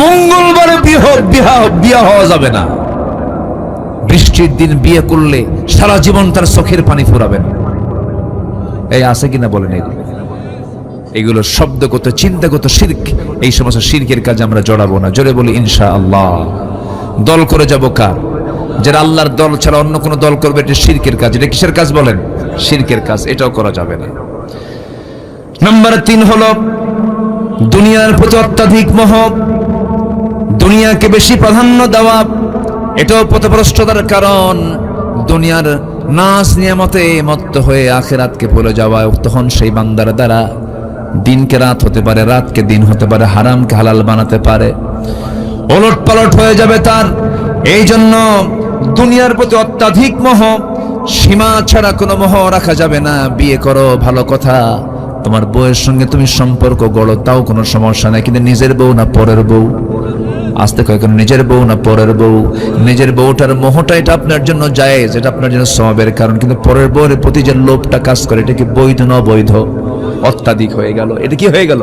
মঙ্গলবারে বিয়ে হওয়া যাবে না। বৃষ্টির দিন বিয়ে করলে সারা জীবন তার চোখের পানি ফুরাবেন। এই আছে কিনা বলেন? এগুলো শব্দগত চিন্তাগত শিরক। এই সমস্ত শিরকের কাজে আমরা জড়াবো না। জোরে বলি ইনশাআল্লাহ। দল করে যাব কার? যারা আল্লাহর দল ছাড়া অন্য কোনো দল করবে, এটা শিরকের কাজ। এটা কিসের কাজ বলেন? শিরকের কাজ। এটাও করা যাবে না। নাম্বার 3 হলো দুনিয়ার প্রতি অত্যাধিক মোহ, দুনিয়াকে বেশি প্রাধান্য দেওয়া। এটাও পথভ্রষ্টতার কারণ। দুনিয়ার নাজ নিয়ামতে মত্ত হয়ে আখিরাতকে ভুলে যাওয়া। তখন সেই বান্দার দ্বারা দিনকে রাত হতে পারে, রাতকে দিন হতে পারে, হারামকে হালাল বানাতে পারে, ওলট পালট হয়ে যাবে তার। এই জন্য দুনিয়ার প্রতি অত্যাধিক মোহ, সীমা ছাড়া কোনো মোহ রাখা যাবে না। বিয়ে করো, ভালো কথা, তোমার বউয়ের সঙ্গে তুমি সম্পর্ক গড়ো, তাও কোনো সমস্যা নাই। কিন্তু নিজের বউ না পরের বউ? আসতে কয় কেন? নিজের বউ না পরের বউ? নিজের বউটার মোহটা এটা আপনার জন্য জায়েজ, এটা আপনার জন্য সওয়াবের কারণ। কিন্তু পরের বউয়ের প্রতি যে লোভটা কাজ করে, এটা কি বৈধ না অবৈধ? অত্যাধিক হয়ে গেল। এটা কি হয়ে গেল?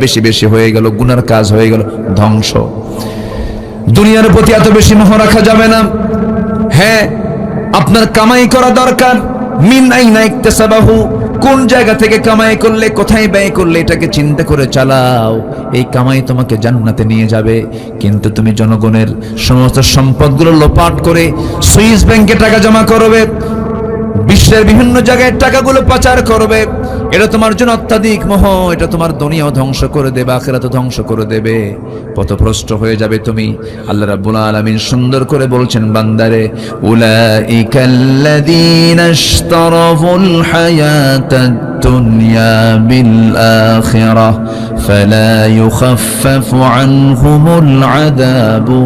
বেশি বেশি হয়ে গেল, গুনার কাজ হয়ে গেল, ধ্বংস। দুনিয়ার প্রতি এত বেশি মোহ রাখা যাবে না। হ্যাঁ, আপনার কামাই করা দরকার। মিন আইনা ইকতাসাবাহু, কোন জায়গা থেকে কামাই করলে, কোথায় ব্যয় করলে, এটাকে চিন্তা করে চালাও। এই কামাই তোমাকে জান্নাতে নিয়ে যাবে। কিন্তু তুমি জনগণের সমস্ত সম্পদগুলো লোপাট করে সুইস ব্যাংকে টাকা জমা করবে, বিশ্বের বিভিন্ন জায়গায় টাকাগুলো পাচার করবে, এটা তোমার জন্য অত্যাধিক মোহ। এটা তোমার দুনিয়াও ধ্বংস করে দেবে, আখিরাতও ধ্বংস করে দেবে, পথভ্রষ্ট হয়ে যাবে তুমি। আল্লাহ রাব্বুল আলামিন সুন্দর করে বলছেন বান্দারে, উলাইকাল্লাযীনা ইশতারাফুল হায়াতাদ দুনিয়া বিল আখিরাহ ফালা ইউখাফফাফু আনহুমুল আযাবু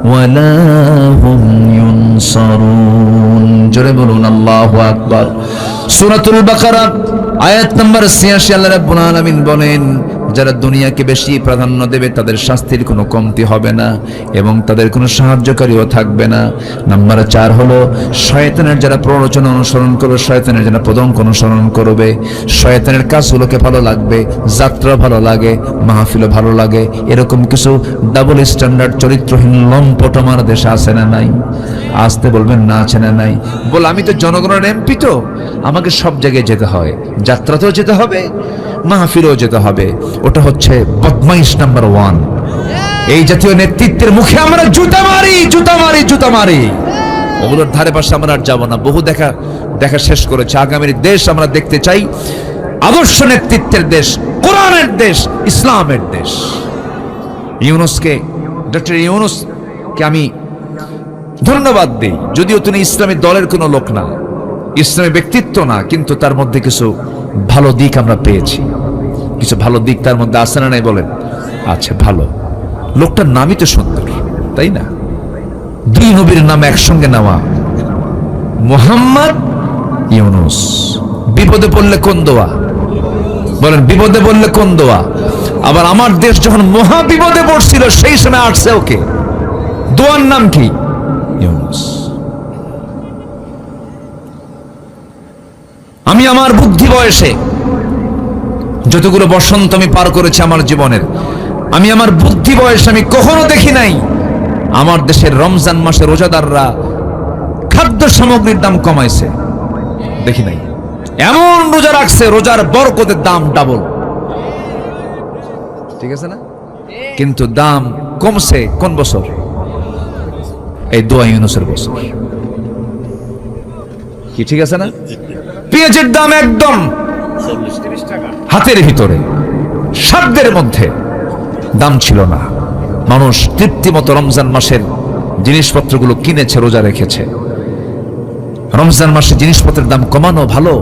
ওয়ালা হুম ইউনসারুন। জোরে বলুন আল্লাহু আকবার। সূরাতুল বাকারা আয়াত নম্বর ৮৬ আল্লাহ রাব্বুল আলামিন বলেন, যারা দুনিয়াকে বেশি প্রাধান্য দেবে তাদের শাস্তির কোনো কমতি হবে না এবং তাদের কোনো সাহায্যকারীও থাকবে না। নাম্বার ৪ হলো শয়তানের যারা প্ররোচনা অনুসরণ করবে, শয়তানের যারা পদঙ্ক অনুসরণ করবে, শয়তানের কাজগুলোকে ভালো লাগবে, যাত্রা ভালো লাগে, মাহফিলও ভালো লাগে, এরকম কিছু ডাবল স্ট্যান্ডার্ড চরিত্রহীন লম্পট আমার দেশে আছে না নাই? আসতে বলবেন না আছে না নাই? বল, আমি তো জনগণের এমপি, তো আমাকে সব জায়গায় যেতে হয়, যাত্রাতেও যেতে হবে, মাহফিলেও যেতে হবে। ওটা হচ্ছে বদমাইশ নাম্বার 1। এই জাতীয় নেতৃত্বের মুখে আমরা জুতা মারি, জুতা মারি, জুতা মারি। ওগুলোর ধারে পাশে আমরা আর যাবো না। বহু দেখা শেষ করেছে। আগামীর দেশ আমরা দেখতে চাই আদর্শ নেতৃত্বের দেশ, কোরআনের দেশ, ইসলামের দেশ। ডক্টর ইউনূসকে আমি ধন্যবাদ দিই, যদিও তিনি ইসলামী দলের কোনো লোক না, ইসলামী ব্যক্তিত্ব না, কিন্তু তার মধ্যে কিছু ভালো দিক আমরা পেয়েছি। কিছু ভালো দিক তার মধ্যে আছে না নাই বলেন? আচ্ছা, ভালো। লোকটার নামই তো সুন্দর, তাই না? 2 নবীর নাম একসঙ্গে নেওয়া, মুহাম্মদ, ইউনূস। বিপদে পড়লে কোন দোয়া বলেন? বিপদে পড়লে কোন দোয়া? আবার আমার দেশ যখন মহা বিপদে পড়ছিল সেই সময় আসছে ওকে, দোয়ার নাম কি? ইউনূস। আমি আমার বুদ্ধি বয়সে যতগুলো বসন্ত আমি পার করেছি আমার জীবনের, আমি আমার বুদ্ধি বয়সে আমি কখনো দেখি নাই আমার দেশের রমজান মাসে রোজাদাররা খাদ্য সামগ্রীর দাম কমাইছে। দেখি নাই। এমন রোজা রাখছে, রোজার বরকতের দাম ডাবল। ঠিক আছে না? কিন্তু দাম কমছে কোন বছর? এই দোয়া ইউনূসের বছর। কি ঠিক আছে না? পেঁয়াজের দাম একদম হাতের ভিতরে, সাধ্যের মধ্যে দাম ছিল না। মানুষ তৃপ্তিমতো রমজান মাসের জিনিসপত্রগুলো কিনেছে, রোজা রেখেছে। রমজান মাসে জিনিসপত্রের দাম কমানো ভালো।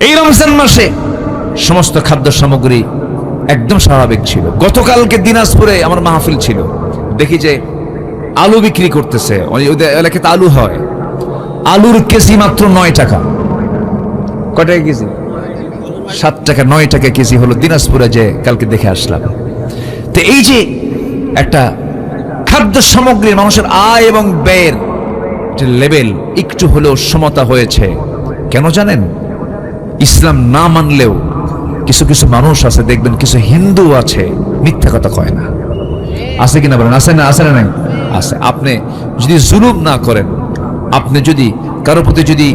এই রমজান মাসে সমস্ত খাদ্য সামগ্রী একদম স্বাভাবিক ছিল। গতকালকে দিনাজপুরে আমার মাহফিল ছিল, দেখি যে আলু বিক্রি করতেছে। ওদের এলাকাতে আলু হয়, আলুর কেজি মাত্র 9 টাকা। কয় টাকা কেজি? 7 টাকা, 9 টাকা কেজি হলো দিনাজপুরে, যে কালকে দেখে আসলাম। তো এই যে একটা খাদ্য সামগ্রীর মানুষের আয় এবং ব্যয়ের যে লেভেল একটু হলেও সমতা হয়েছে। কেন জানেন? ইসলাম না মানলেও কিছু কিছু মানুষ আছে দেখবেন, কিছু হিন্দু আছে মিথ্যা কথা কয় না। আছে কিনা বলেন? আছে না? আছে না? নাই আছে। আপনি যদি জুলুম না করেন, আপনি যদি কারো প্রতি যদি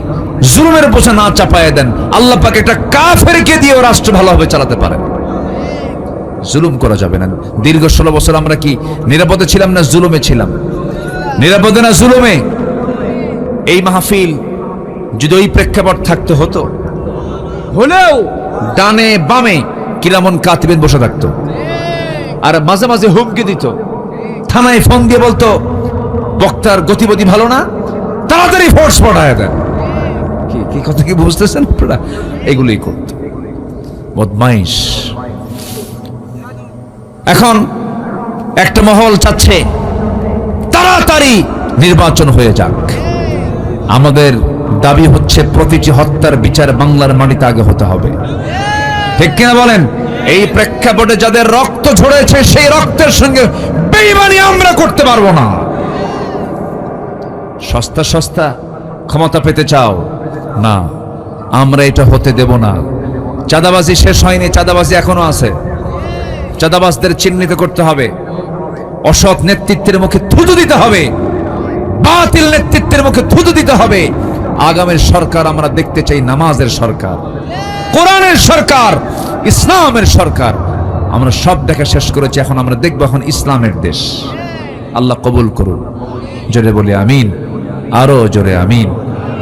জুলুমের বোঝা না চাপায় দেন, আল্লাহ পাক একটা কাফেরকে দিয়ে রাষ্ট্র ভালোভাবে চালাতে পারেন। জুলুম করা যাবে না। দীর্ঘ 16 বছর আমরা কি নিরাপদে ছিলাম না জুলুমে ছিলাম? নিরাপদে না জুলুমে? এই মাহফিল যদি ওই প্রেক্ষাপট থাকতে হতো, হলেও ডানে বামে কিরামন কাতিবিন বসে থাকতো, আর মাঝে মাঝে হুমকি দিত, থানায় ফোন দিয়ে বলতো বক্তার গতিবিধি ভালো না, তাড়াতাড়ি ফোর্স পাঠায় দেন। কি কথা কি বুঝতেছেন আপনারা? এগুলোই করত বদমাইশ। এখন একটা মহল চাচ্ছে তাড়াতাড়ি নির্বাচন হয়ে যাক। আমাদের দাবি হচ্ছে প্রতিটি হত্যার বিচার বাংলার মাটিতে আগে হতে হবে, ঠিক কিনা বলেন? এই প্রেক্ষাপটে যাদের রক্ত ঝরেছে সেই রক্তের সঙ্গে বেঈমানি আমরা করতে পারবো না। সস্তা সস্তা ক্ষমতা পেতে চাও না, আমরা এটা হতে দেব না। চাঁদাবাজি শেষ হয়নি, চাঁদাবাজি এখনো আছে। চাঁদাবাজদের চিহ্নিত করতে হবে, অসৎ নেতৃত্বের মুখে থুতু দিতে হবে, বাতিল নেতৃত্বের মুখে থুতু দিতে হবে। আগামীর সরকার আমরা দেখতে চাই নামাজের সরকার, কোরআনের সরকার, ইসলামের সরকার। আমরা সব দেখা শেষ করেছি, এখন আমরা দেখবো এখন ইসলামের দেশ। আল্লাহ কবুল করুন। জোরে বলি আমিন, আরো জোরে আমিন।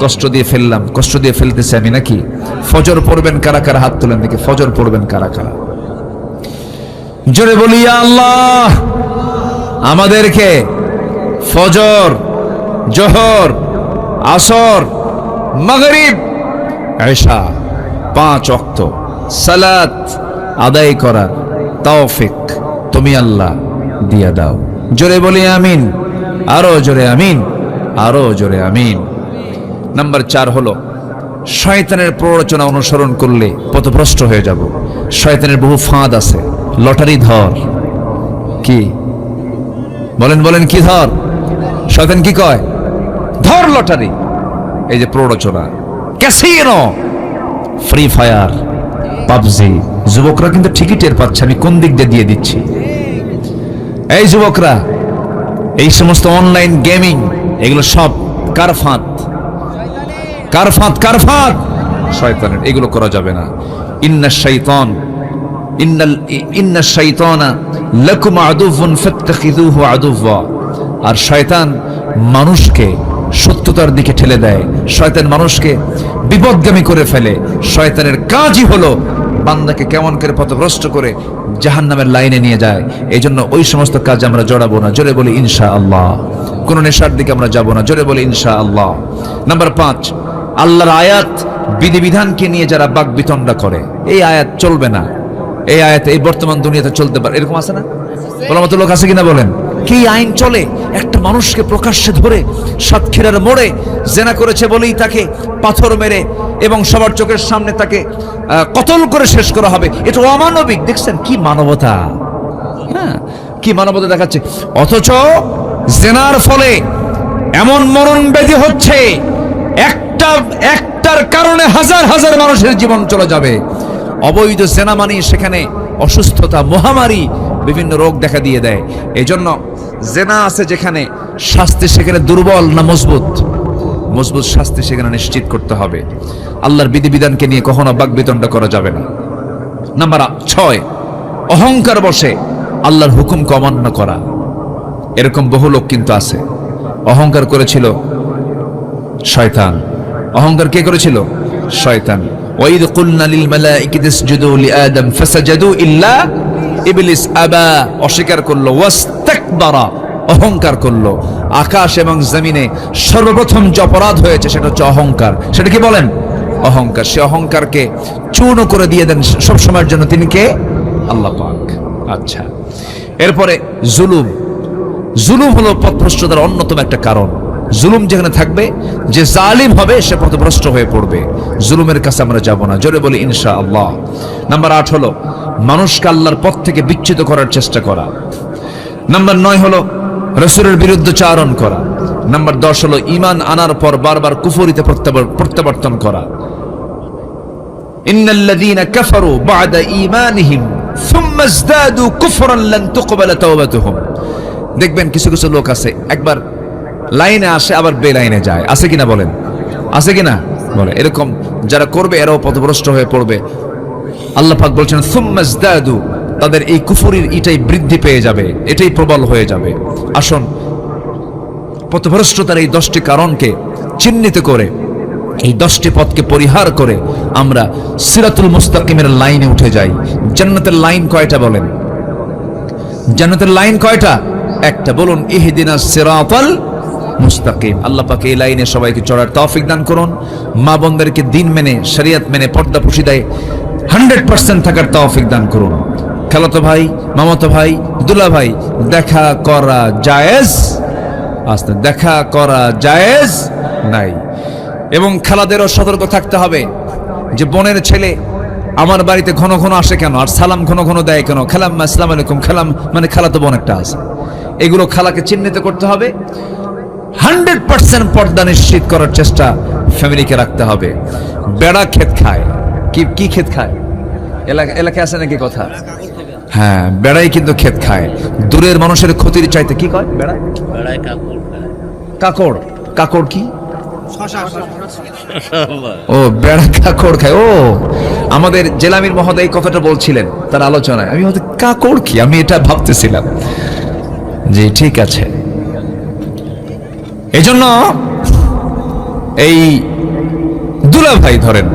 কষ্ট দিয়ে ফেললাম, কষ্ট দিয়ে ফেলতেছি আমি নাকি? ফজর পড়বেন কারা কারা? হাত তুলেন দেখি, ফজর পড়বেন কারা কারা? জোরে বলি আল্লাহ আমাদেরকে ফজর, জোহর, আসর, মাগরিব, এশা 5 ওয়াক্ত সালাত আদায় করার তৌফিক তুমি আল্লাহ দিয়া দাও। জোরে বলি আমিন, আরো জোরে আমিন, আরো জোরে আমিন। নাম্বার 4 হলো শয়তানের প্ররোচনা অনুসরণ করলে পথভ্রষ্ট হয়ে যাব। শয়তানের বহু ফাঁদ আছে। লটারি ধর, কি বলেন বলেন, কি ধর? শয়তান কি কয়? ধর লটারি। এই যে প্ররোচনা, ক্যাসিনো, ফ্রি ফায়ার, পাবজি। যুবকরা কিন্তু ঠিকই টের পাচ্ছে আমি কোন দিক দিয়ে দিচ্ছি। এই যুবকরা, এই সমস্ত অনলাইন গেমিং, এগুলো সব কার ফাঁদ? কার ফাঁদ? কার ফাঁদ? শয়তানের। এগুলো করা যাবে না। ইন্নাশ শাইতান ইন্নাশ শাইতানা লাকুম আদুউন ফাত্তাখিযুহু আদুওয়া। আর শয়তান মানুষকে সত্যতার দিকে ঠেলে দেয়, শয়তান মানুষকে বিপদগামী করে ফেলে। শয়তানের কাজই হলো বান্দাকে কেমন করে পথভ্রষ্ট করে জাহান্নামের লাইনে নিয়ে যায়। এই জন্য ওই সমস্ত কাজ আমরা জড়াবো না। জোরে বলি ইনশাআল্লাহ। কোন নেশার দিকে আমরা যাব না। জোরে বলি ইনশাআল্লাহ। নাম্বার 5, আল্লাহর আয়াত বিধিবিধানকে নিয়ে যারা বাকবিতণ্ডা করে, এই আয়াত চলবে না। এই আয়াত এই বর্তমান দুনিয়াতে চলতে পারে, এরকম আছে না? বলার মতো লোক আছে কিনা বলেন? কি আইন চলে? একটা মানুষকে প্রকাশ্যে ধরে সাতক্ষীরার মোড়ে জেনা করেছে বলেই তাকে পাথর মেরে এবং সবার চোখের সামনে তাকে কতল করে শেষ করা হবে। এটা অমানবিক। দেখছেন কি মানবতা? হ্যাঁ, কি মানবতা দেখাচ্ছে। অথচ জেনার ফলে এমন মরণ ব্যাধি হচ্ছে, একটার কারণে হাজার হাজার মানুষের জীবন চলে যাবে। অবৈধ জেনা মানে সেখানে অসুস্থতা, মহামারী, বিভিন্ন রোগ দেখা দিয়ে দেয়। এই জন্য জেনা আছে যেখানে, শাস্তি সেখানে দুর্বল না মজবুত? মজবুত শাস্তি সেখানে নিশ্চিত করতে হবে। আল্লাহর বিধিবিধানকে নিয়ে কখনো বাকবিতণ্ডা করা যাবে না। নাম্বার 6, অহংকার বসে আল্লাহর হুকুমকে অমান্য করা। এরকম বহু লোক কিন্তু আছে। অহংকার করেছিল শয়তান। অহংকার কে করেছিল? শয়তান। ওয়াইদ কুলনা লিল মালাইকাতি ইসজুদু লিআদম ফাসাজাদু ইল্লা ইবলিস আবা। অস্বীকার করলো। ওয়াস্তাকবারা, অহংকার করলো। আকাশ এবং জমিনে সর্বপ্রথম যে অপরাধ হয়েছে সেটা হচ্ছে অহংকার। সেটা কি বলেন? অহংকার। সে অহংকারকে চূর্ণ করে দিয়ে দেন সব সময়ের জন্য। তিনি কে? আল্লাহ পাক। আচ্ছা, এরপরে জুলুম। জুলুম হলো পথভ্রষ্টতার অন্যতম একটা কারণ। জুলুম যেখানে থাকবে, যে জালিম হবে সে পথভ্রষ্ট হয়ে পড়বে। জুলুমের কাছে আমরা যাব না। জোরে বলি ইনশাআল্লাহ। নাম্বার 8 হলো মানুষকে আল্লাহর পথ থেকে বিচ্যুত করার চেষ্টা করা। নাম্বার 9 হলো রাসূলের বিরুদ্ধে চারণ করা। নাম্বার 10 হলো ঈমান আনার পর বারবার কুফরিতে প্রত্যাবর্তন করা। ইন্নাল্লাযীনা কাফারু বা'দা ঈমানিহিম সুম্মা ইজদাদু কুফরান লান তুকবালা তাওবাতুহুম। দেখবেন কিছু কিছু লোক আছে, একবার লাইনে আসে আবার বেলাইনে যায়, আছে কিনা বলেন? আছে কিনা বলে? এরকম যারা করবে এরাও পথভ্রষ্ট হয়ে পড়বে। আল্লাহ পাক বলছেন সুম্মা ইজদাদু, তাদের এই কুফরির এটাই বৃদ্ধি পেয়ে যাবে, এটাই প্রবল হয়ে যাবে। আসুন পথভ্রষ্টতার এই 10টি কারণকে চিহ্নিত করে, এই 10টি পথকে পরিহার করে আমরা সিরাতুল মুস্তাকিমের লাইনে উঠে যাই। জান্নাতের লাইন কয়টা বলেন? জান্নাতের লাইন কয়টা? একটা। বলুন ইহদিনাস সিরাতাল মুস্তাকিম। আল্লাহ পাক এই লাইনে সবাইকে চড়ার তৌফিক দান করুন। মা বোনদেরকে দিন মেনে, শরীয়ত মেনে, পর্দা পুশিদায় 100% থাকার তৌফিক দান করুন। খালাতো ভাই, মামাতো ভাই, দুলা ভাই, দেখা করা জায়েজ, আস্তে দেখা করা জায়েজ নাই। এবং খালাদেরও সতর্ক থাকতে হবে যে বোনের ছেলে আমার বাড়িতে ঘন ঘন আসে কেন, আর সালাম ঘন ঘন দেয় কেন, খালাম্মা আসসালামু আলাইকুম, খালাম মানে খালাতো বোন একটা আছে। এগুলো খালাকে চিহ্নিত করতে হবে। 100% পর্দা নিশ্চিত করার চেষ্টা ফ্যামিলিকে রাখতে হবে। বেড়া ক্ষেত খায়, কি ক্ষেত খায়? এলাকায় আছে নাকি কথা? হ্যাঁ, বেড়াই কিন্তু ক্ষেত খায়। দূরের মানুষের ক্ষতির চাইতে কি কয়? বেড়ায় কাকড়। কাকড় কি? ও, বেড়া কাকড় খায়। ও, আমাদের জেলামির মহোদয় এই কথাটা বলছিলেন তার আলোচনায়। আমি হয়তো কাকড় কি, আমি এটা ভাবতেছিলাম। জি, ঠিক আছে। এজন্য এই দুলা ভাই ধরেন,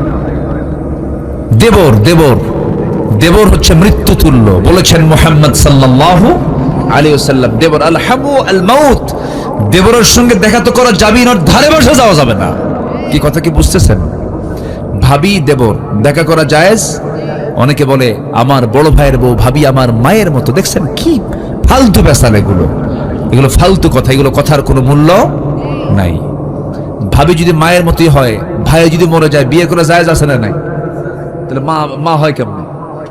দেবর হচ্ছে মৃত্যু তুল্য। বলেছেন মুহাম্মদ সাল্লাল্লাহু আলাইহি ওয়াসাল্লাম, দেবর আল হামু আল মাউত। দেবরের সঙ্গে দেখা তো করা যাবে না, ধারে বসে যাওয়া যাবে না। কি কথা কি বুঝতেছেন? ভাবি দেবর দেখা করা জায়েজ। অনেকে বলে আমার বড় ভাইয়ের বউ ভাবি আমার মায়ের মতো। দেখছেন কি ফালতু বেসাল এগুলো ফালতু কথা, এগুলো কথার কোনো মূল্য নাই। ভাবি যদি মায়ের মতোই হয়, ভাই যদি মরে যায়, বিয়ে করে জায়েজ আছে না নাই? তাহলে মা হয় কেমন?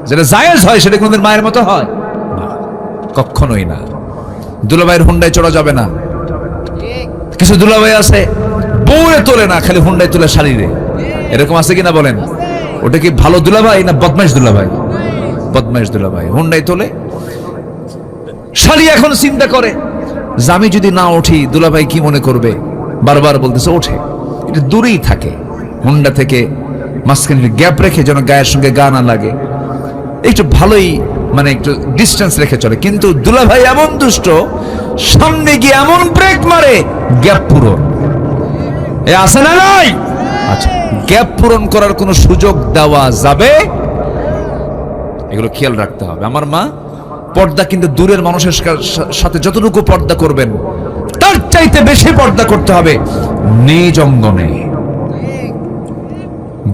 যেটা জায়েজ হয় সেটা কোনদিন মায়ের মতো হয় না, কখনোই না। দুলাভাইয়ের হুন্ডায় চড়া যাবে না। কিছু দুলাভাই আছে বউরে তোলে না, খালি হুন্ডায় তোলে শাড়িরে। এরকম আছে কিনা বলেন? ওটা কি ভালো দুলাভাই না বদমাইশ দুলাভাই? বদমাইশ দুলাভাই হুন্ডায় তোলে শাড়ি। এখন চিন্তা করে যে আমি যদি না উঠি দুলাভাই কি মনে করবে, বারবার বলতেছে ওঠে। এটা দূরেই থাকে, হুন্ডা থেকে মাঝখানে গ্যাপ রেখে যেন গায়ের সঙ্গে গা না লাগে, একটু ভালোই মানে একটু ডিস্টেন্স রেখে চলে। কিন্তু দুলাভাই এমন দুষ্ট, সামনে গিয়ে এমন ব্রেক মারে গ্যাপ পূরণ। এ আছে না নাই? আচ্ছা, গ্যাপ পূরণ করার কোনো সুযোগ দেওয়া যাবে? এগুলো খেয়াল রাখতে হবে। আমার মা পর্দা কিন্তু দূরের মানুষের সাথে যতটুকু পর্দা করবেন তার চাইতে বেশি পর্দা করতে হবে নিজ অঙ্গনে।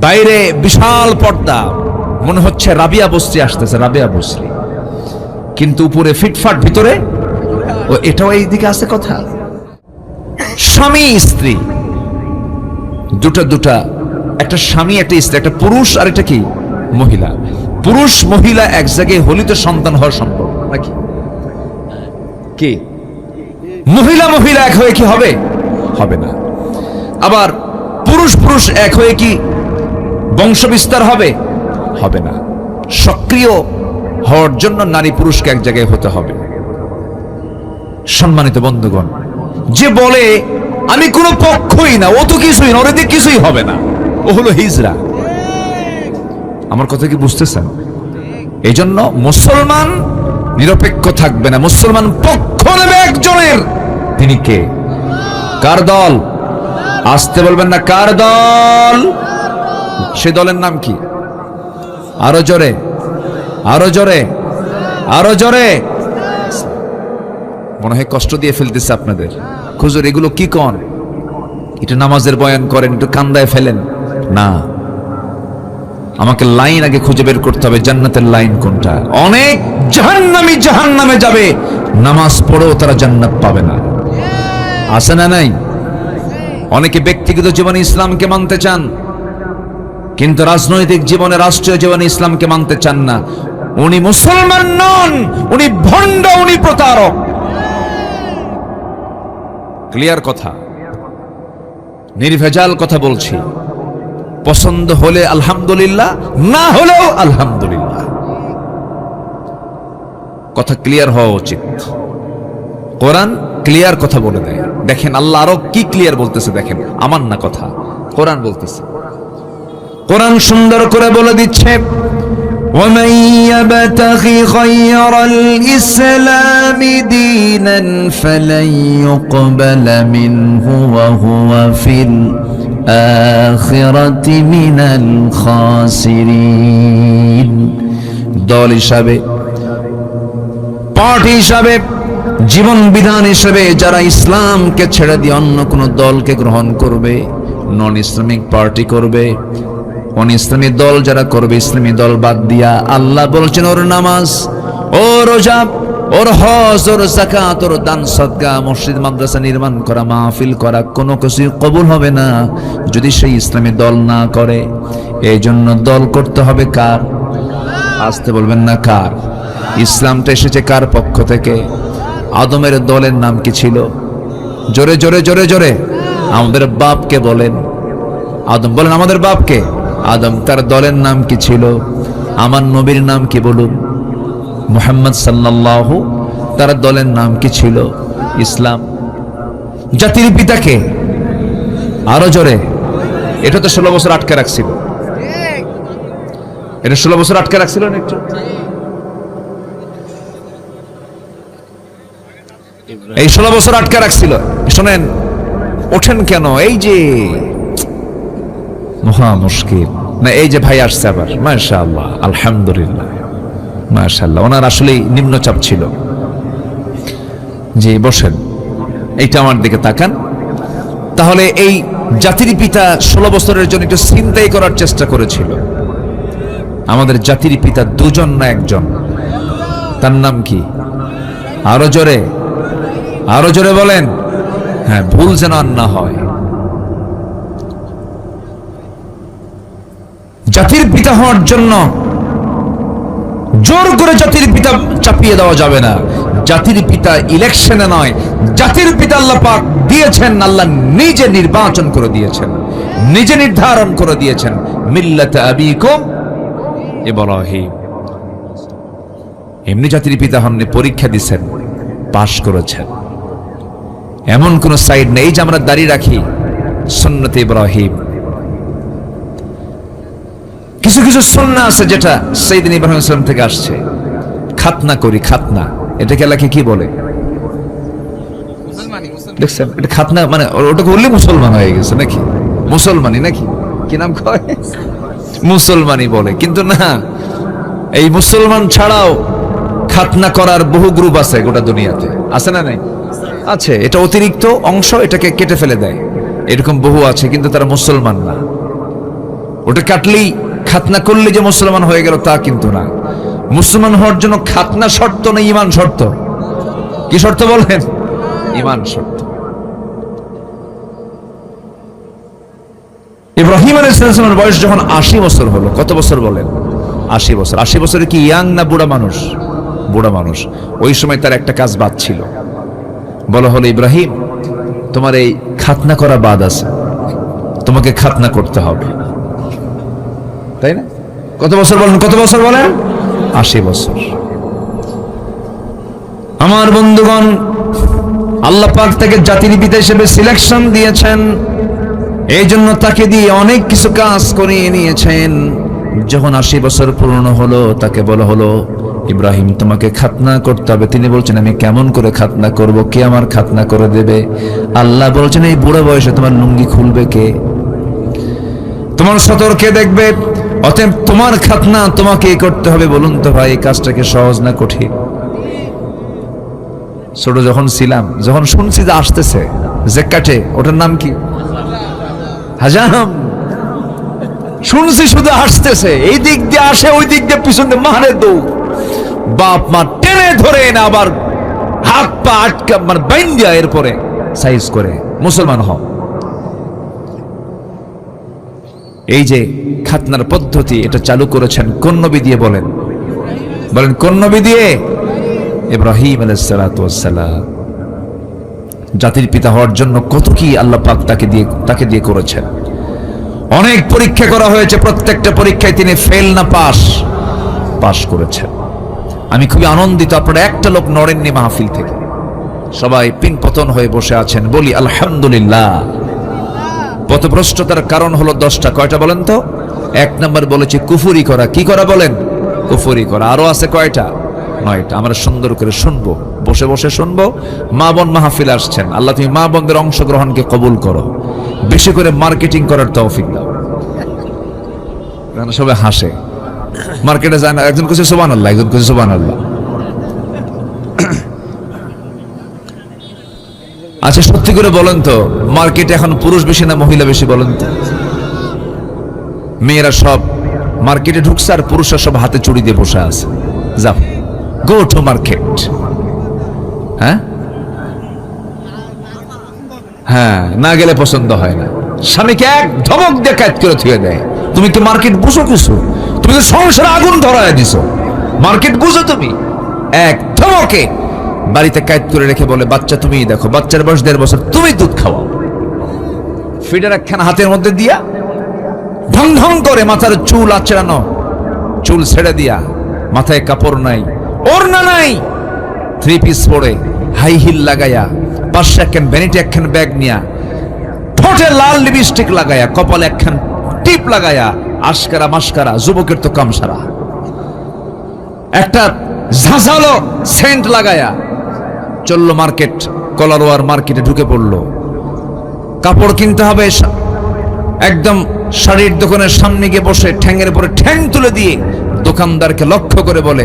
বাইরে বিশাল পর্দা, মনে হচ্ছে রাবিয়া বস্তি আসতেছে, রাবিয়া বস্তি, কিন্তু উপরে ফিটফাট, ভিতরে ও এটাও এইদিকে আছে কথা। স্বামী স্ত্রী দুটা, একটা স্বামী একটা স্ত্রী, একটা পুরুষ আর একটা কি মহিলা। পুরুষ মহিলা এক জায়গায় হলে তো সন্তান হওয়া সম্ভব নাকি? কি মহিলা এক হয়ে কি হবে? হবে না। আবার পুরুষ এক হয়ে কি বংশ বিস্তার হবে? হবে না। সক্রিয় হওয়ার জন্য নারী পুরুষকে এক জায়গায় হতে হবে। সম্মানিত বন্ধুগণ, যে বলে আমি কোনো পক্ষই না, ও তো কিছুই না, ওর দিকে কিছুই হবে না, ও হলো হিজড়া। আমার কথা কি বুঝতেছেন? এই জন্য মুসলমান নিরপেক্ষ থাকবে না, মুসলমান পক্ষ নেবে একজনের। তিনি কে? কার দল? আসতে বলবেন না, কার দল? সে দলের নাম কি? আরো জোরে, আরো জোরে, আরো জোরে। মনে হয় কষ্ট দিয়ে ফেলতেছে আপনাদের। হুজুর এগুলো কি কন? এটা নামাজের বয়ান করেন, একটু কান্দায় ফেলেন না। আমাকে লাইন আগে খুঁজে বের করতে হবে, জান্নাতের লাইন কোনটা। অনেক জাহান্নামে যাবে, নামাজ পড়েও তারা জান্নাত পাবে না। আছে না নাই? অনেকে ব্যক্তিগত জীবনে ইসলামকে মানতে চান, কিন্তু রাজনৈতিক জীবনে, রাষ্ট্রীয় জীবনে ইসলামকে মানতে চান না। উনি মুসলমান নন, উনি ভণ্ড, উনি প্রতারক। ক্লিয়ার কথা, নির্ভেজাল কথা বলছি। পছন্দ হলে আলহামদুলিল্লাহ, না হলেও আলহামদুলিল্লাহ। কথা ক্লিয়ার হওয়া উচিত। কোরআন ক্লিয়ার কথা বলে দেয়। দেখেন আল্লাহ আরো কি ক্লিয়ার বলতেছে, দেখেন, আমার না কথা, কোরআন বলতেছে। কোরআন সুন্দর করে বলে দিচ্ছে, ومن يبتغي غير الإسلام دينا فلن يقبل منه وهو في الآخرة من الخاسرين। দল হিসাবে, পার্টি হিসাবে, জীবন বিধান হিসাবে যারা ইসলামকে ছেড়ে দিয়ে অন্য কোন দলকে গ্রহণ করবে, নন ইসলামিক পার্টি করবে, কোন ইসলামী দল যারা করবে, ইসলামী দল বাদ দিয়া, আল্লাহ বলছেন ওর নামাজ, ওর রোজা, ওর হজ, ওর যাকাত, ওর দান সদকা, মসজিদ মাদ্রাসা নির্মাণ করা, মাহফিল করা, কোনো কিছু কবুল হবে না যদি সেই ইসলামী দল না করে। এই জন্য দল করতে হবে কার? আসতে বলবেন না কার? ইসলামটা এসেছে কার পক্ষ থেকে? আদমের দলের নাম কি ছিল? জোরে জোরে জোরে জোরে আমাদের বাপকে বলেন। আদম বলেন আমাদের বাপকে। আদম, তার দলের নাম কি ছিল? আমার নবীর নাম কি বলুন? মুহাম্মদ সাল্লাল্লাহু, তার দলের নাম কি ছিল? ইসলাম। জাতির পিতাকে আরো জোরে, এটা তো 16 বছর আটকে রাখছিল, এটা 16 বছর আটকে রাখছিল না একটু? এই 16 বছর আটকে রাখছিল। শোনেন, ওঠেন কেন? এই যে মহা মুশকিল না, এই যে ভাই আসছে আবার, মাশাআল্লাহ, আলহামদুলিল্লাহ, মাশাআল্লাহ। ওনার আসলেই নিম্নচাপ ছিল। জি বসেন, এইটা আমার দিকে তাকান। তাহলে এই জাতির পিতা 16 বছরের জন্য একটু চিন্তাই করার চেষ্টা করেছিল। আমাদের জাতির পিতা দুজন না একজন? তার নাম কি? আরো জোরে, আরো জোরে বলেন। হ্যাঁ, ভুল যেন আর না হয়। জাতির পিতা হওয়ার জন্য জোর করে জাতির পিতা চাপিয়ে দেওয়া যাবে না। জাতির পিতা ইলেকশনে নয়, জাতির পিতা আল্লাহ পাক দিয়েছেন, আল্লাহ নিজে নির্বাচন করে দিয়েছেন, নিজে নির্ধারণ করে দিয়েছেন, মিল্লাতে আবিকুম ইব্রাহিম। এমনি জাতির পিতা হননি, পরীক্ষা দিয়েছেন, পাশ করেছেন। এমন কোন সাইড নেই যে আমরা দাঁড়িয়ে রাখি সুন্নতে ইব্রাহিম। কিছু কিছু সুন্নাহ আছে যেটা সাইয়েদনা ইব্রাহিম সাল্লাম থেকে আসছে। খাতনা করি, খাতনা, এটাকে আল্লাহ কি বলে? দেখছেন, এটা খাতনা মানে ওটা করলে মুসলমান হয়ে গেছে নাকি? মুসলমানি নাকি? কি নাম কয়? মুসলমানি বলে। কিন্তু না, এই মুসলমান ছাড়াও খাতনা করার বহু গ্রুপ আছে গোটা দুনিয়াতে, আছে না? নাই? আছে। এটা অতিরিক্ত অংশ, এটাকে কেটে ফেলে দেয়, এরকম বহু আছে, কিন্তু তারা মুসলমান না। ওটা কাটলেই, খাতনা করলে যে মুসলমান হয়ে গেল তা কিন্তু না। মুসলমান হওয়ার জন্য খাতনা শর্ত না, ঈমান শর্ত। কি শর্ত বলেন? ঈমান শর্ত। ইব্রাহিম আলাইহিস সালামের বয়স যখন 80 বছর হলো, কত বছর বলেন? 80 বছর। 80 বছরে কি ইয়াং না বুড়া মানুষ? বুড়া মানুষ। ওই সময় তার একটা কাজ বাদ ছিল, বলা হলো ইব্রাহিম, তোমার এই খাতনা করা বাদ আছে, তোমাকে খাতনা করতে হবে, তাই না? কত বছর বলেন? কত বছর বলেন? 80 বছর। আমার বন্ধুগণ, আল্লাহ পাক তাকে জাতির পিতা হিসেবে সিলেকশন দিয়েছেন, এই জন্য তাকে দিয়ে অনেক কিছু কাজ করিয়ে নিয়েছেন। যখন 80 বছর পূর্ণ হলো, তাকে বলা হলো ইব্রাহিম, তোমাকে খাতনা করতে হবে। তিনি বলছেন, আমি কেমন করে খাতনা করব? কে আমার খাতনা করে দেবে? আল্লাহ বলছেন, এই বুড়ো বয়সে তোমার লুঙ্গি খুলবে কে? তোমার সতর কে দেখবে? অতএব তোমার খাতনা তোমাকে করতে হবে। বলুন তো ভাই, এই কাজটাকে সহজ না কঠিন? ছোট যখন ছিলাম, যখন শুনছি যে আসতেছে জেকাটে, ওটার নাম কি? হাজাম। শুনছি শুধু আসতেছে, এই দিক দিয়ে আসে, ওই দিক দিয়ে পিছন দিয়ে মারে দৌড়, বাপ মা টেনে ধরে না, আবার হাত পা আটকা মানে বাইন দিয়া এরপরে সাইজ করে মুসলমান হও। এই যে খাতনার পদ্ধতি, এটা চালু করেছেন কোন নবী দিয়ে? বলেন, বলেন কোন নবী দিয়ে? ইব্রাহিম আলাইহিস সালাতু ওয়াস সালাম। জাতির পিতা হওয়ার জন্য কত কি আল্লাহ পাক তাকে দিয়ে করেছেন। অনেক পরীক্ষা করা হয়েছে, প্রত্যেকটা পরীক্ষায় তিনি ফেল না পাস করেছেন। আমি খুবই আনন্দিত, আপনারা একটা লোক নড়েননি মাহফিল থেকে, সবাই পিনপতন হয়ে বসে আছেন। বলি আলহামদুলিল্লাহ। পথভ্রষ্টতার কারণ হলো 10টা। কয়টা বলেন তো? 1 নম্বর বলেছি কুফরি করা। কি করা বলেন? কুফরি করা। আরো আছে কয়টা? 9টা। আমরা সুন্দর করে শুনবো, বসে বসে শুনবো। মা বোন মাহফিল আসছেন, আল্লাহ তুমি মা বোনদের অংশগ্রহণকে কবুল করো, বেশি করে মার্কেটিং করার তৌফিক দাও। সবাই হাসে, মার্কেটে যায় না, একজন কিছু সুবহানাল্লাহ, একজন কিছু সুবহানাল্লাহ। আচ্ছা সত্যি করে বলেন তো, মার্কেটে এখন পুরুষ বেশি না মহিলা বেশি বলেন তো? মেয়েরা সব মার্কেটে ঢুকছে আর পুরুষরা সব হাতে চুড়ি দিয়ে বসে আছে। যাও, গো টু মার্কেট। হ্যাঁ হ্যাঁ, না গেলে পছন্দ হয় না। স্বামীকে এক ধমক দিয়ে কাজ করে থুয়ে দেয়। তুমি কি মার্কেট বুঝো কিছু? তুমি তো সংসারে আগুন ধরায় দিছো, মার্কেট বুঝো তুমি? এক ধমকে বাড়িতে কাজ করে রেখে বলে, বাচ্চা তুমিই দেখো, বাচ্চার বয়স 1.5 বছর, তুমি দুধ খাওয়াও। ফিডার একখানা হাতের মধ্যে দিয়া ঢং ঢং করে মাথার চুল আঁচড়ানো, চুল ছেড়ে দিয়া, মাথায় কাপড় নাই, ওড়না নাই, 3 পিস পরে, হাই হিল লাগাইয়া, পাশে একখান ভ্যানিটি একখান ব্যাগ নিয়া, ঠোঁটে লাল লিপস্টিক লাগাইয়া, কপালে একখান টিপ লাগাইয়া, আশকারা মাস্কারা, যুবকের তো কাম সারা, একটা ঝাঁঝালো সেন্ট লাগায়া চললো মার্কেট। কলারোয়ার মার্কেটে ঢুকে পড়লো, কাপড় কিনতে হবে, একদম শাড়ির দোকানের সামনে গিয়ে বসে ঠ্যাঙের উপরে ঠ্যাং তুলে দিয়ে দোকানদারকে লক্ষ্য করে বলে,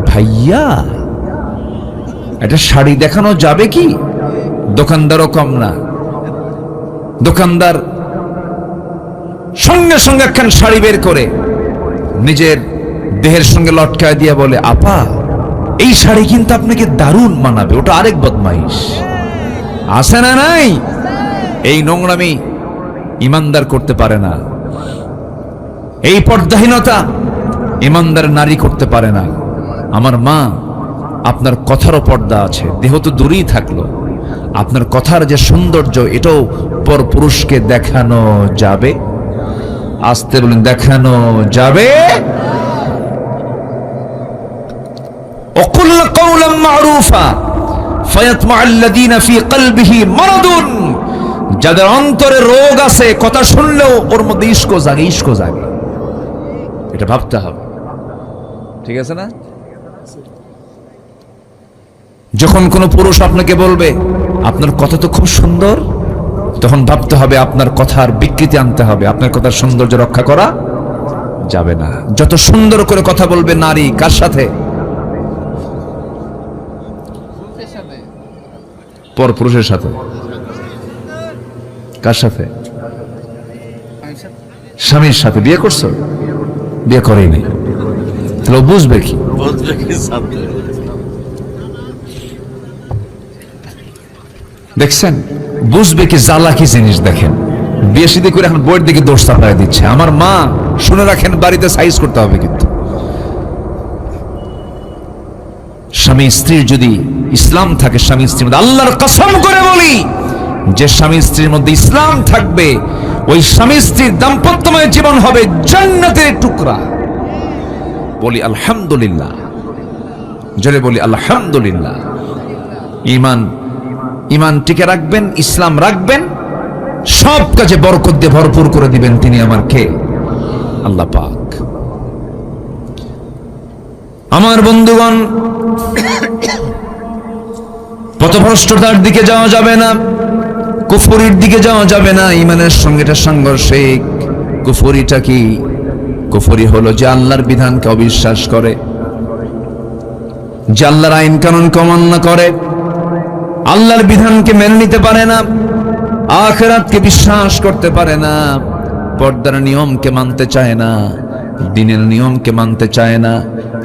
ভাইয়া এটা শাড়ি দেখানো যাবে কি? দোকানদারও কম না, দোকানদার সঙ্গে সঙ্গে একখান শাড়ি বের করে নিজের দেহের সঙ্গে লটকায় দিয়ে বলে, আপা এই শাড়ি কিন্তু আপনাকে দারুণ মানাবে। ওটা আরেক বদমাইশ আছে না নাই? এই নোংরামি ইমানদার করতে পারে না, এই পর্দাহীনতা ইমানদার নারী করতে পারে না। আমার মা, আপনার কথারও পর্দা আছে, দেহ তো দূরেই থাকলো, আপনার কথার যে সৌন্দর্য এটাও পর পুরুষকে দেখানো যাবে। আসতে বলেন, দেখানো যাবে। وقل قولا معروفا فيطمع الذين في قلبه مرض। যাদের অন্তরে রোগ আছে, কথা শুনলেও ওর মধ্যে ইশক জাগে। এটা ভাবতে হবে, ঠিক আছে না? যখন কোনো পুরুষ আপনাকে বলবে আপনার কথা তো খুব সুন্দর, তখন ভাবতে হবে আপনার কথার বিকৃতি আনতে হবে, আপনার কথার সৌন্দর্য রক্ষা করা যাবে না। যত সুন্দর করে কথা বলবে নারী, কার সাথে? পর পুরুষের সাথে। কার সাথে? স্বামীর সাথে। বিয়ে করছো? বিয়ে করেনি, তাহলে বুঝবে কি? দেখছেন, বুঝবে কি জ্বালা কি জিনিস। দেখেন, বিয়ে শাদী করে এখন বইয়ের দিকে দোষ চাপায় দিচ্ছে। আমার মা, শুনে রাখেন, বাড়িতে সাইজ করতে হবে কিন্তু। স্বামী স্ত্রীর যদি ইসলাম থাকে, স্বামী স্ত্রীর মধ্যে, আল্লাহর কসম করে বলি, যে স্বামী স্ত্রীর মধ্যে ইসলাম থাকবে, ওই স্বামী স্ত্রীর দাম্পত্যময় জীবন হবে জান্নাতের টুকরা। বলি আলহামদুলিল্লাহ, জোরে বলি আলহামদুলিল্লাহ। ইমান টিকে রাখবেন, ইসলাম রাখবেন, সব কাজে বরকত দিয়ে ভরপুর করে দিবেন তিনি আমার কে? আল্লাহ পাক। আমার বন্ধুগণ, পথভ্রষ্টতার দিকে যাওয়া যাবে না, কুফরির দিকে যাওয়া যাবে না। ইমানের সঙ্গে এটা সাংঘর্ষিক। কুফরিটা কি? কুফরি হলো যে আল্লাহর বিধানকে অবিশ্বাস করে, যে আল্লাহর আইন কানুনকে অমান্য করে, আল্লাহর বিধানকে মেনে নিতে পারে না, আখিরাতকে বিশ্বাস করতে পারে না, পর্দার নিয়মকে মানতে চায় না, দিনের নিয়মকে মানতে চায় না।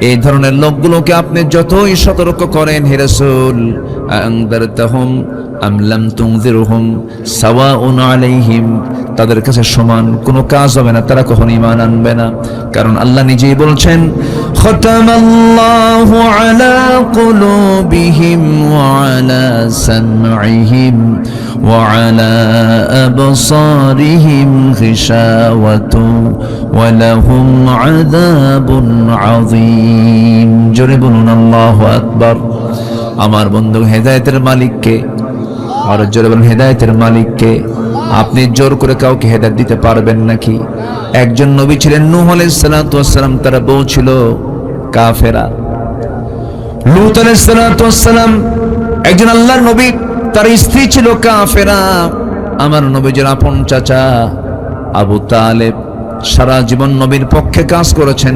এই ধরনের লোকগুলোকে আপনি যতই সতর্ক করেন, হে রাসূল, আনযারতাহুম আম লাম তুনযিরহুম সাওয়াউন আলাইহিম, তাদের কাছে সমান কোনো কাজ হবে না, তারা কখনো ঈমান আনবে না। কারণ আল্লাহ নিজেই বলছেন, খতামাল্লাহু আলা কুলুবিহিম ওয়া আলা সামঈহিম ওয়া আলা আবসারিহিম গিশাওয়াতু ওয়া লাহুম আযাবুন আযীম। জোরে বলুন আল্লাহু আকবার। আমার বন্ধু, হেদায়েতের মালিককে, আর জোরে বলুন হেদায়েতের মালিককে। আপনি জোর করে কাউকে হেদায়েত দিতে পারবেন নাকি? একজন নবী ছিলেন নূহ আলাইহিস সালাতু ওয়াস সালাম, তার বউ ছিল কাফেরা। লূত আলাইহিস সালাতু ওয়াস সালাম একজন আল্লাহর নবী, তার স্ত্রী ছিল কাফেরা। আমার নবীর আপন চাচা আবু তালেব সারা জীবন নবীর পক্ষে কাজ করেছেন,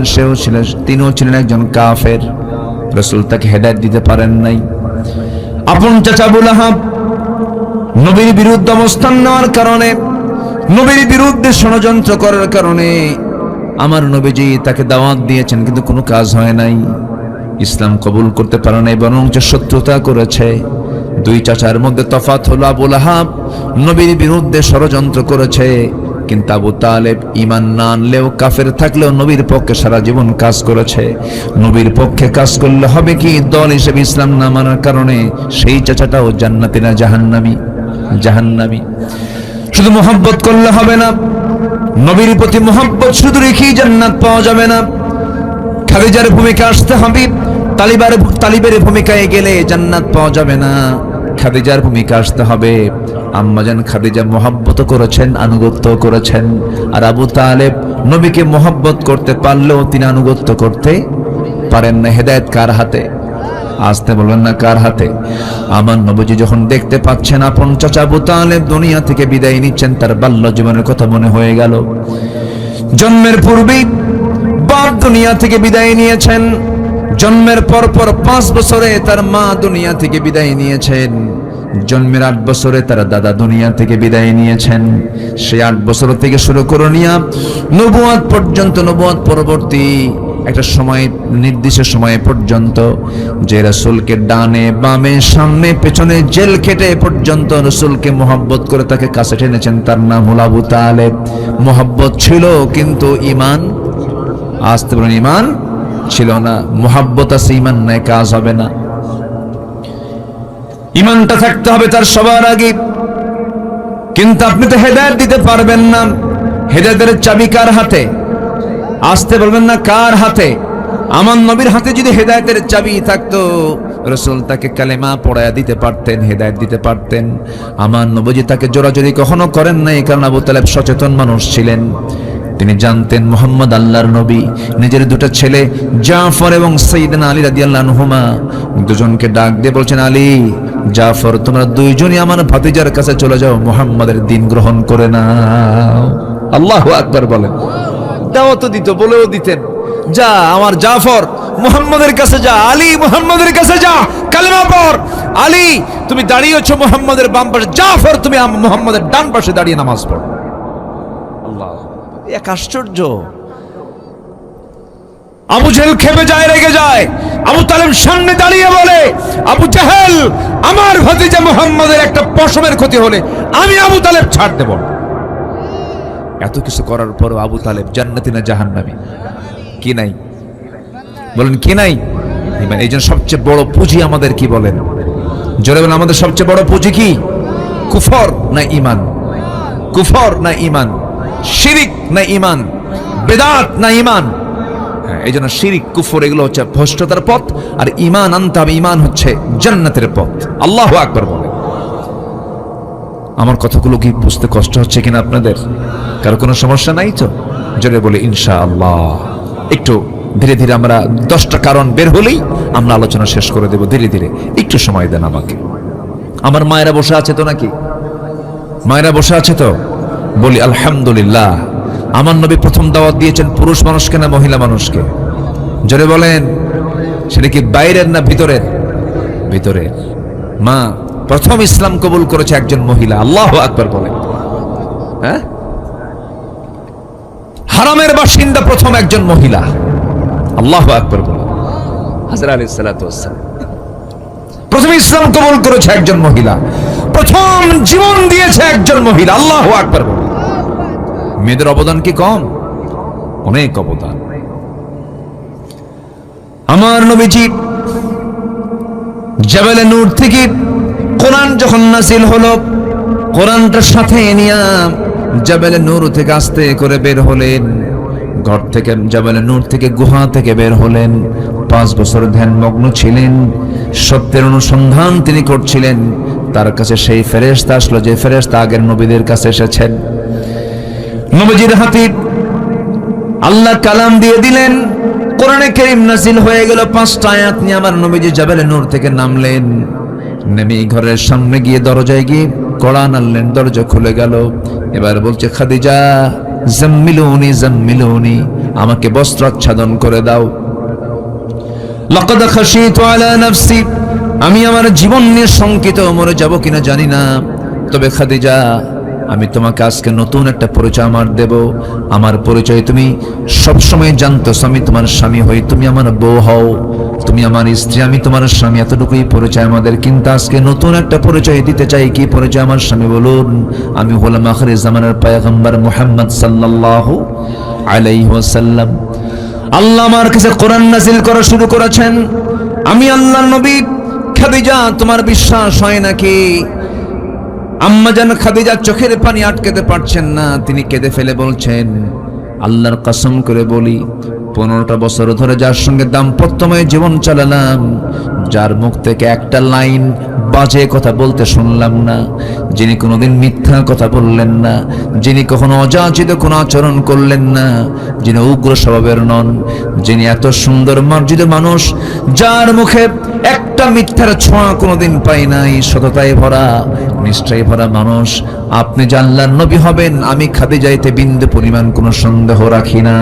তিনিও ছিলেন একজন কাফের। রাসূল তাকে হেদায়েত দিতে পারেন নাই। আপন চাচা আবু লাহাব নবীর বিরুদ্ধে অবস্থান নেওয়ার কারণে, নবীর বিরুদ্ধে ষড়যন্ত্র করার কারণে আমার নবীজি তাকে দাওয়াত দিয়েছেন, কিন্তু কোনো কাজ হয় নাই। ইসলাম কবুল করতে পারে নাই, বরং যে শত্রুতা করেছে। দুই চাচার মধ্যে তফাৎ হলো, আবু লাহাব নবীর বিরুদ্ধে ষড়যন্ত্র করেছে, কিন্তু আবু তালেব ঈমান না আনলেও, কাফের থাকলেও নবীর পক্ষে সারা জীবন কাজ করেছে। নবীর পক্ষে কাজ করলে হবে কি, দল হিসেবে ইসলাম না মানার কারণে সেই চাচাটাও জান্নাতি না জাহান্নামী? জাহান্নামী। শুধু মোহাব্বত করলে হবে না, নবীর প্রতি মোহাব্বত শুধু রেখেই জান্নাত পাওয়া যাবে না। খাদিজার ভূমিকা আসতে হবে, তালিবের ভূমিকায় গেলে জান্নাত পাওয়া যাবে না। খাদিজার ভূমিকা আসতে হবে। আম্মাজান খাদিজা মোহাব্বত করেছেন, আনুগত্য করেছেন। আর আবু তালেব নবীকে মোহাব্বত করতে পারলেও তিনি আনুগত্য করতে পারেন না। হেদায়েত কার হাতে? আসতে বলবেন না কার হাতে? আমার নবীজি যখন দেখতে পাচ্ছেন আপন চাচা আবু তালেব দুনিয়া থেকে বিদায় নিচ্ছেন, তার বাল্য জীবনের কথা মনে হয়ে গেল। জন্মের পূর্বেই বাপ দুনিয়া থেকে বিদায় নিয়েছেন। জন্মের পর 5 বছরে তার মা দুনিয়া থেকে বিদায় নিয়েছেন। জন্মের 8 বছরে তার দাদা দুনিয়া থেকে বিদায় নিয়েছেন। সেই 8 বছর থেকে শুরু করে নিয়ে নবুয়ত পর্যন্ত, নবুয়ত পরবর্তী একটা সময়, নির্দিষ্ট সময় পর্যন্ত যে রাসূলকে ডানে বামে সামনে পেছনে জেল খেটে পর্যন্ত রাসূলকে মোহাব্বত করে তাকে কাছে টেনেছেন, তার নাম হলো আবু তালেব। মোহাব্বত ছিল কিন্তু ঈমান, আসতে বলেন ঈমান ছিল না। মোহাব্বত আছে, ঈমান নাই, কাজ হবে না। ঈমানটা থাকতে হবে তার সবার আগে। কিন্তু আপনি তো হেদায়েত দিতে পারবেন না। হেদায়েতের চাবি কার হাতে? আসতে বলবেন না কার হাতে? আমার নবীর হাতে যদি হেদায়েতের চাবি থাকতো, রাসূল তাকে কালেমা পড়ায়া দিতে পারতেন, হেদায়েত দিতে পারতেন। আমার নবীজি তাকে জোরাজোরি কখনো করেন নাই, কারণ আবু তালেব সচেতন মানুষ ছিলেন। তিনি জানতেন মুহাম্মদ আল্লাহর নবী। নিজের দুটো ছেলে জাফর এবং সাইয়েদনা আলী রাদিয়াল্লাহু আনহুমা দুজনকে ডাক দিয়ে বলছেন, আলী, জাফর, তোমরা দুইজনই আমার ভাতিজার কাছে চলে যাও, মুহাম্মাদের দ্বীন গ্রহণ করে নাও। আল্লাহু আকবার বলেন। দাওয়াত দিত, বলেও দিতেন, যা আমার জাফর মুহাম্মাদের কাছে যা, আলী মুহাম্মাদের কাছে যা, কালেমা পড়। আলী, তুমি দাঁড়িয়েছো মুহাম্মাদের বাম পাশে, জাফর তুমি মুহাম্মাদের ডান পাশে দাঁড়িয়ে নামাজ পড়ো। আল্লাহ, এক আশ্চর্য। আবু জেহেল খেপে যায়, রেগে যায়। আবু তালেব সামনে দাঁড়িয়ে বলে, আবু জেহেল, আমার ভাতিজা মুহাম্মাদের একটা পশমের ক্ষতি হলে আমি আবু তালেব ছাড় দেব। এত কিছু করার পর আবু তালেব জান্নাতি না জাহান্নামী? কি নাই? বলেন কি নাই? এই জন্য সবচেয়ে বড় পুঁজি আমাদের কি বলেন? জোরে বলেন, আমাদের সবচেয়ে বড় পুঁজি কি? কুফর না ঈমান? কুফর না ঈমান? শিরিক না ঈমান? বেদাত না ঈমান? এই জন্য শিরিক, কুফর এগুলো হচ্ছে ভ্রষ্টতার পথ, আর ঈমান আনতে হবে, ঈমান হচ্ছে জান্নাতের পথ। আল্লাহু আকবার বলেন। আমার কথাগুলো কি বুঝতে কষ্ট হচ্ছে কিনা আপনাদের? কারো কোনো সমস্যা নাই তো? জোরে বলে ইনশাআল্লাহ। একটু ধীরে ধীরে আমরা 10টা কারণ বের হলেই আমরা আলোচনা শেষ করে দেব। ধীরে ধীরে একটু সময় দেন আমাকে। আমার মায়েরা বসে আছে তো নাকি? মায়েরা বসে আছে তো? বলি আলহামদুলিল্লাহ। আমার নবী প্রথম দাওয়াত দিয়েছেন পুরুষ মানুষকে না মহিলা মানুষকে? জোরে বলেন। সেটা কি বাইরের না ভিতরের? ভিতরের। মা প্রথম ইসলাম কবুল করেছে একজন মহিলা। আল্লাহু আকবার বলেন। হ্যাঁ, হারামের বাসিন্দা প্রথম একজন মহিলা। আল্লাহু আকবার বলেন। হাজরা আলাইহিস সালাতু ওয়াস সালাম প্রথম ইসলাম কবুল করেছে একজন মহিলা। প্রথম জীবন দিয়েছে একজন মহিলা। আল্লাহু আকবার বলেন। মেয়েদের অবদান কি কম? অনেক অবদান। আমার নবীজি জাবালে নূর থেকে কোরআন যখন নাযিল হলো, কোরআনটার সাথে নিয়ে জাবালে নূর থেকে আস্তে করে বের হলেন। ঘর থেকে, জাবালে নূর থেকে, গুহা থেকে বের হলেন। 5 বছর ধ্যানমগ্ন ছিলেন, সত্যের অনুসন্ধান তিনি করছিলেন। তার কাছে সেই ফেরেশতা আসলো যে ফেরেশতা আগের নবীদের কাছে এসেছেন। নবীজির হাতে আল্লাহ কালাম দিয়ে দিলেন, কোরআনে কারীম নাযিল হয়ে গেল। 5টা আয়াত নিয়ে আমার নবীজি জাবালে নূর থেকে নামলেন। নেমে ঘরের সামনে গিয়ে দরজায় গিয়ে কড়া নাড়লেন, দরজা খুলে গেল। এবার বলছে, খাদিজা জাম্মিলুনি জাম্মিলুনি, আমাকে বস্ত্র আচ্ছাদন করে দাও। লাকাদ খাশিতু আলা নাফসি, আমি আমার জীবন নিয়ে শঙ্কিত, মরে যাব কিনা জানি না। তবে খাদিজা, আমি তোমাকে আজকে নতুন একটা পরিচয় আমার দেব। আমার পরিচয় তুমি সবসময় জানতো, আমি তোমার স্বামী হই, তুমি আমার বউ হও, তুমি আমার স্ত্রী, আমি তোমার স্বামী, এতটুকুই পরিচয় আমাদের। কিন্তু আজকে নতুন একটা পরিচয় দিতে চাই। কি পরিচয় আমার স্বামী? বলুন। আমি হলাম আখির জামানার পয়গম্বর মুহাম্মদ সাল্লাল্লাহু আলাইহি ওয়াসাল্লাম। আল্লাহ আমার কাছে কোরআন নাযিল করা শুরু করেছেন। আমি আল্লাহর নবী। খাদিজা, তোমার বিশ্বাস হয় নাকি? আম্মা জান খাদিজা চোখের পানি আটকাতে পারছেন না, তিনি কেঁদে ফেলে বলছেন, আল্লাহর কসম করে বলি, 15টা বছর ধরে যার সঙ্গে দাম্পত্যময় জীবন চালালাম, যার মুখ থেকে একটা লাইন বাজে কথা বলতে শুনলাম না, যিনি কোনোদিন মিথ্যা কথা বললেন না, যিনি কখনো অযাচিত কোনো আচরণ করলেন না, যিনি উগ্র স্বভাবের নন, যিনি এত সুন্দর মার্জিত মানুষ, যার মুখে একটা মিথ্যার ছোঁয়া কোনোদিন পাই নাই, সততায় ভরা, নিষ্ঠায় ভরা মানুষ, আপনি যে আল্লাহর নবী হবেন আমি খাদিজাতে বিন্দু পরিমাণ কোনো সন্দেহ রাখি না।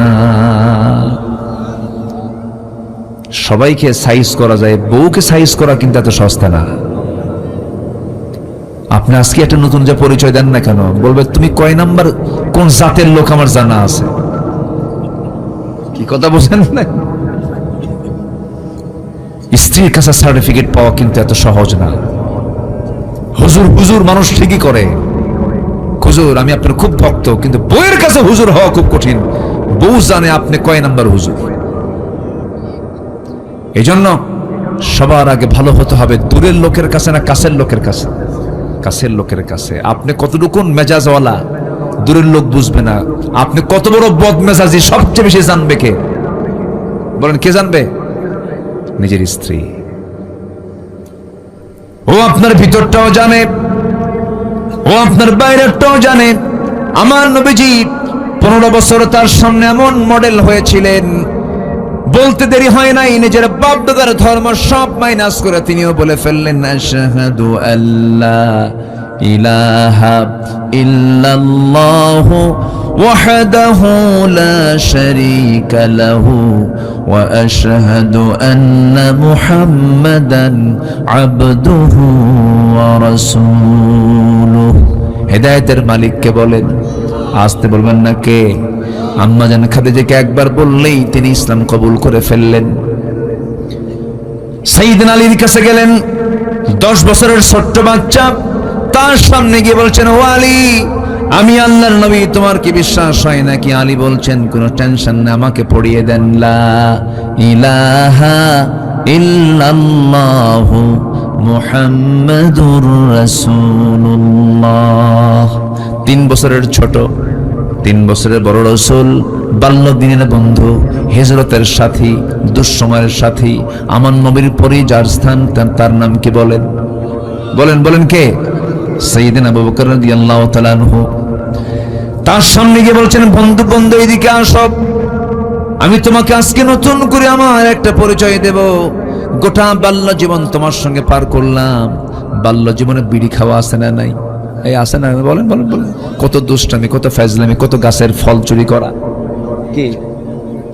সবাইকে সাইজ করা যায়, বউকে সাইজ করা কিন্তু এত সস্তা না। আপনি আজকে একটা নতুন যে পরিচয় দেন না কেন, বলবে তুমি কয় নাম্বার কোন জাতের লোক আমার জানা আছে। কি কথা বলছেন না? স্ত্রীর কাছে সার্টিফিকেট পাওয়া কিন্তু এত সহজ না। হুজুর হুজুর মানুষ ঠিকই করে, হুজুর আমি আপনার খুব ভক্ত, কিন্তু বউয়ের কাছে হুজুর হওয়া খুব কঠিন। বউ জানে আপনি কয় নাম্বার হুজুর। এই জন্য সবার আগে ভালো হতে হবে দূরের লোকের কাছে না কাছের লোকের কাছে? কাছের লোকের কাছে। আপনি কতটুকুন মেজাজওয়ালা দূরের লোক বুঝবে না। আপনি কত বড় বদমেজাজি সবচেয়ে বেশি জানবে কে? বলেন, কে জানবে? নিজের স্ত্রী। ও আপনার ভিতরটাও জানে, ও আপনার বাইরেরটাও জানে। আমার নবীজি 15 বছর তার সামনে এমন মডেল হয়েছিলেন, বলতে দেরি হয় নাই, নিজের বাপ দাদার ধর্ম সব মাইনাস করে তিনিও বলে ফেললেন, আশহাদু আল্লা ইলাহা ইল্লাল্লাহু ওয়াহদাহু লা শারীকা লাহু ওয়া আশহাদু আন্না মুহাম্মাদান আবদুহু ওয়া রাসূলুহু। হেদায়েতের মালিককে বলেন, আসতে বলবেন না। কে? আম্মা জান খাদিজাকে একবার বললেই তিনি ইসলাম কবুল করে ফেললেন। সাইয়েদনা আলীর কাছে গেলেন, 10 বছরের ছোট্ট বাচ্চা, তার সামনে গিয়ে বলছেন, ও আলী, আমি আল্লাহর নবী, তোমার কি বিশ্বাস হয় নাকি? আলী বলছেন, কোনো টেনশন না, আমাকে পড়িয়ে দেন, লা ইলাহা ইল্লাল্লাহু মুহাম্মাদুর রাসূলুল্লাহ। 3 বছরের ছোট, 3 বছরের বড় রাসূল, বাল্যদিনের বন্ধু, হিজরতের সাথী, দুঃসময়ের সাথী, আমার নবীর পরেই যার স্থান, তার নাম কি বলেন? বলেন বলেন, কে? সাইয়েদনা আবু বকর রাদিয়াল্লাহু তাআলা আনহু। তার সামনে গিয়ে বলছেন, বন্ধু বন্ধু এদিকে আসো, আমি তোমাকে আজকে নতুন করে আমার একটা পরিচয় দেব। গোটা বাল্য জীবন তোমার সঙ্গে পার করলাম। বাল্য জীবনে বিড়ি খাওয়া আছে না নাই? এই আছে না? বলেন বলেন বলেন। কত দুষ্টামি, কত ফাজলামি, কত গাছের ফল চুরি করা, কি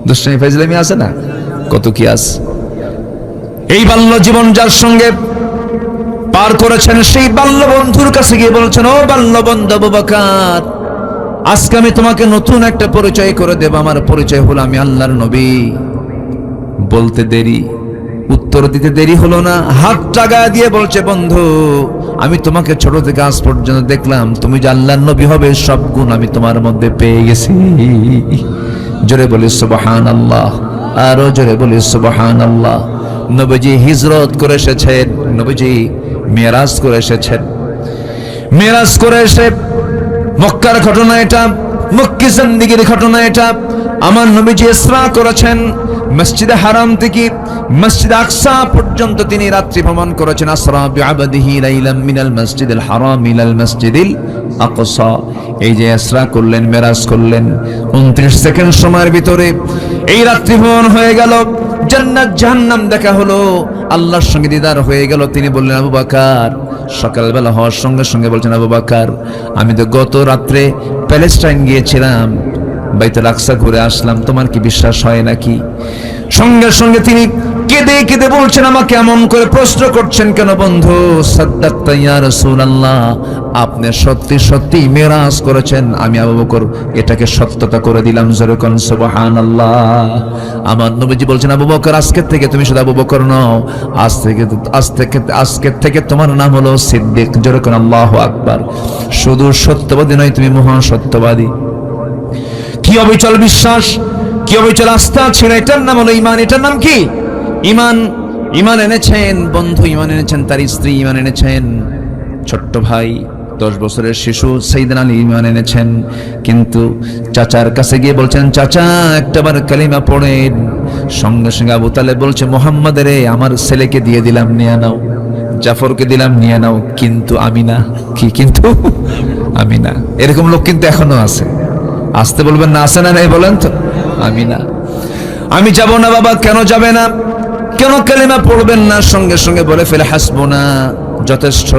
দুষ্টামি ফাজলামি আছে না? কত কি আছে। এই বাল্য জীবন যার সঙ্গে পার করেছেন, সেই বাল্য বন্ধুর কাছে গিয়ে বলছেন, ও বাল্য বন্ধু আবু বকর, আজকে আমি তোমাকে নতুন একটা পরিচয় করে দেব। আমার পরিচয় হলো আমি আল্লাহর নবী। বলতে দেরি, উত্তর দিতে দেরি হলো না, হাতটা গায়ে দিয়ে বলছে, বন্ধু আমি তোমাকে ছোট থেকে আজ পর্যন্ত দেখলাম, তুমি যে আল্লাহর নবী হবে সব গুণ আমি তোমার মধ্যে পেয়ে গেছি। জোরে বলি সুবহানাল্লাহ, আরো জোরে বলি সুবহানাল্লাহ। নবীজি হিজরত করে এসেছেন, নবীজি মেরাজ করে এসেছেন। মেরাজ করে এসে মক্কার ঘটনা এটা, মক্কি জিন্দেগীর ঘটনা এটা। আমার নবীজি ইসরা করেছেন, মসজিদে হারাম থেকে মসজিদ আকসা পর্যন্ত তিনি রাত্রি ভ্রমণ করেছেন। আসরা বিআবদিহি লাইলাম মিনাল মসজিদিল হারাম ইলাল মসজিদিল আকসা। এই যে ইসরা করলেন, মেরাজ করলেন, 29 সেকেন্ড সময়ের ভিতরে এই রাত্রি ভ্রমণ হয়ে গেল। জান্নাত জাহান্নাম দেখা হলো, আল্লাহর সঙ্গে দিদার হয়ে গেল। তিনি বললেন, আবু বকর, সকালবেলা হওয়ার সঙ্গে সঙ্গে বলছেন, আবু বকর আমি তো গত রাত্রে প্যালেস্টাইন গিয়েছিলাম, বাইতুল আকসা ঘুরে আসলাম, তোমার কি বিশ্বাস হয় নাকি? সঙ্গে সঙ্গে তিনি কেঁদে কেঁদে বলছেন, আমাকে এমন করে প্রশ্ন করছেন কেন বন্ধু? সাদ্দাকতা ইয়া রাসূলুল্লাহ, আপনি সত্যি সত্যি মেরাজ করেছেন, আমি আবু বকর এটাকে সত্যতা করে দিলাম। জোরে কোন সুবহানাল্লাহ। আমার নবীজি বলছেন, আবু বকর আজকের থেকে তুমি শুধু আবু বকর নও, আজকের থেকে তোমার নাম হলো সিদ্দিক। জোরে কোন আল্লাহু আকবার। শুধু সত্যবাদী নয়, তুমি মহা সত্যবাদী। কি অবিচল বিশ্বাস, কি অবিচল আস্থা ছিল, এটার নাম হলো ঈমান। এটার নাম কি? ঈমান। ঈমান এনেছেন বন্ধু, ঈমান এনেছেন তার স্ত্রী, ঈমান এনেছেন ছোট্ট ভাই 10 বছরের শিশু সাইয়েদনা আলী ঈমান এনেছেন। কিন্তু চাচার কাছে গিয়ে বলছেন, চাচা একটাবার কালিমা পড়েন। সঙ্গে সঙ্গে আবু তালেব বলছে, মুহাম্মদ রে আমার ছেলেকে দিয়ে দিলাম, নিয়ে নাও। জাফরকে দিলাম, নিয়ে নাও। কিন্তু আমি না। কি কিন্তু? আমি না। এরকম লোক কিন্তু এখনো আছে। আসতে বলবেন না, আসে না নাই বলেন তো? আমি না, আমি যাব না। বাবা কেন যাবে না? কেন কালিমা পড়বেন না? সঙ্গে সঙ্গে বলে ফেলে, হাসবুনা, যথেষ্ট,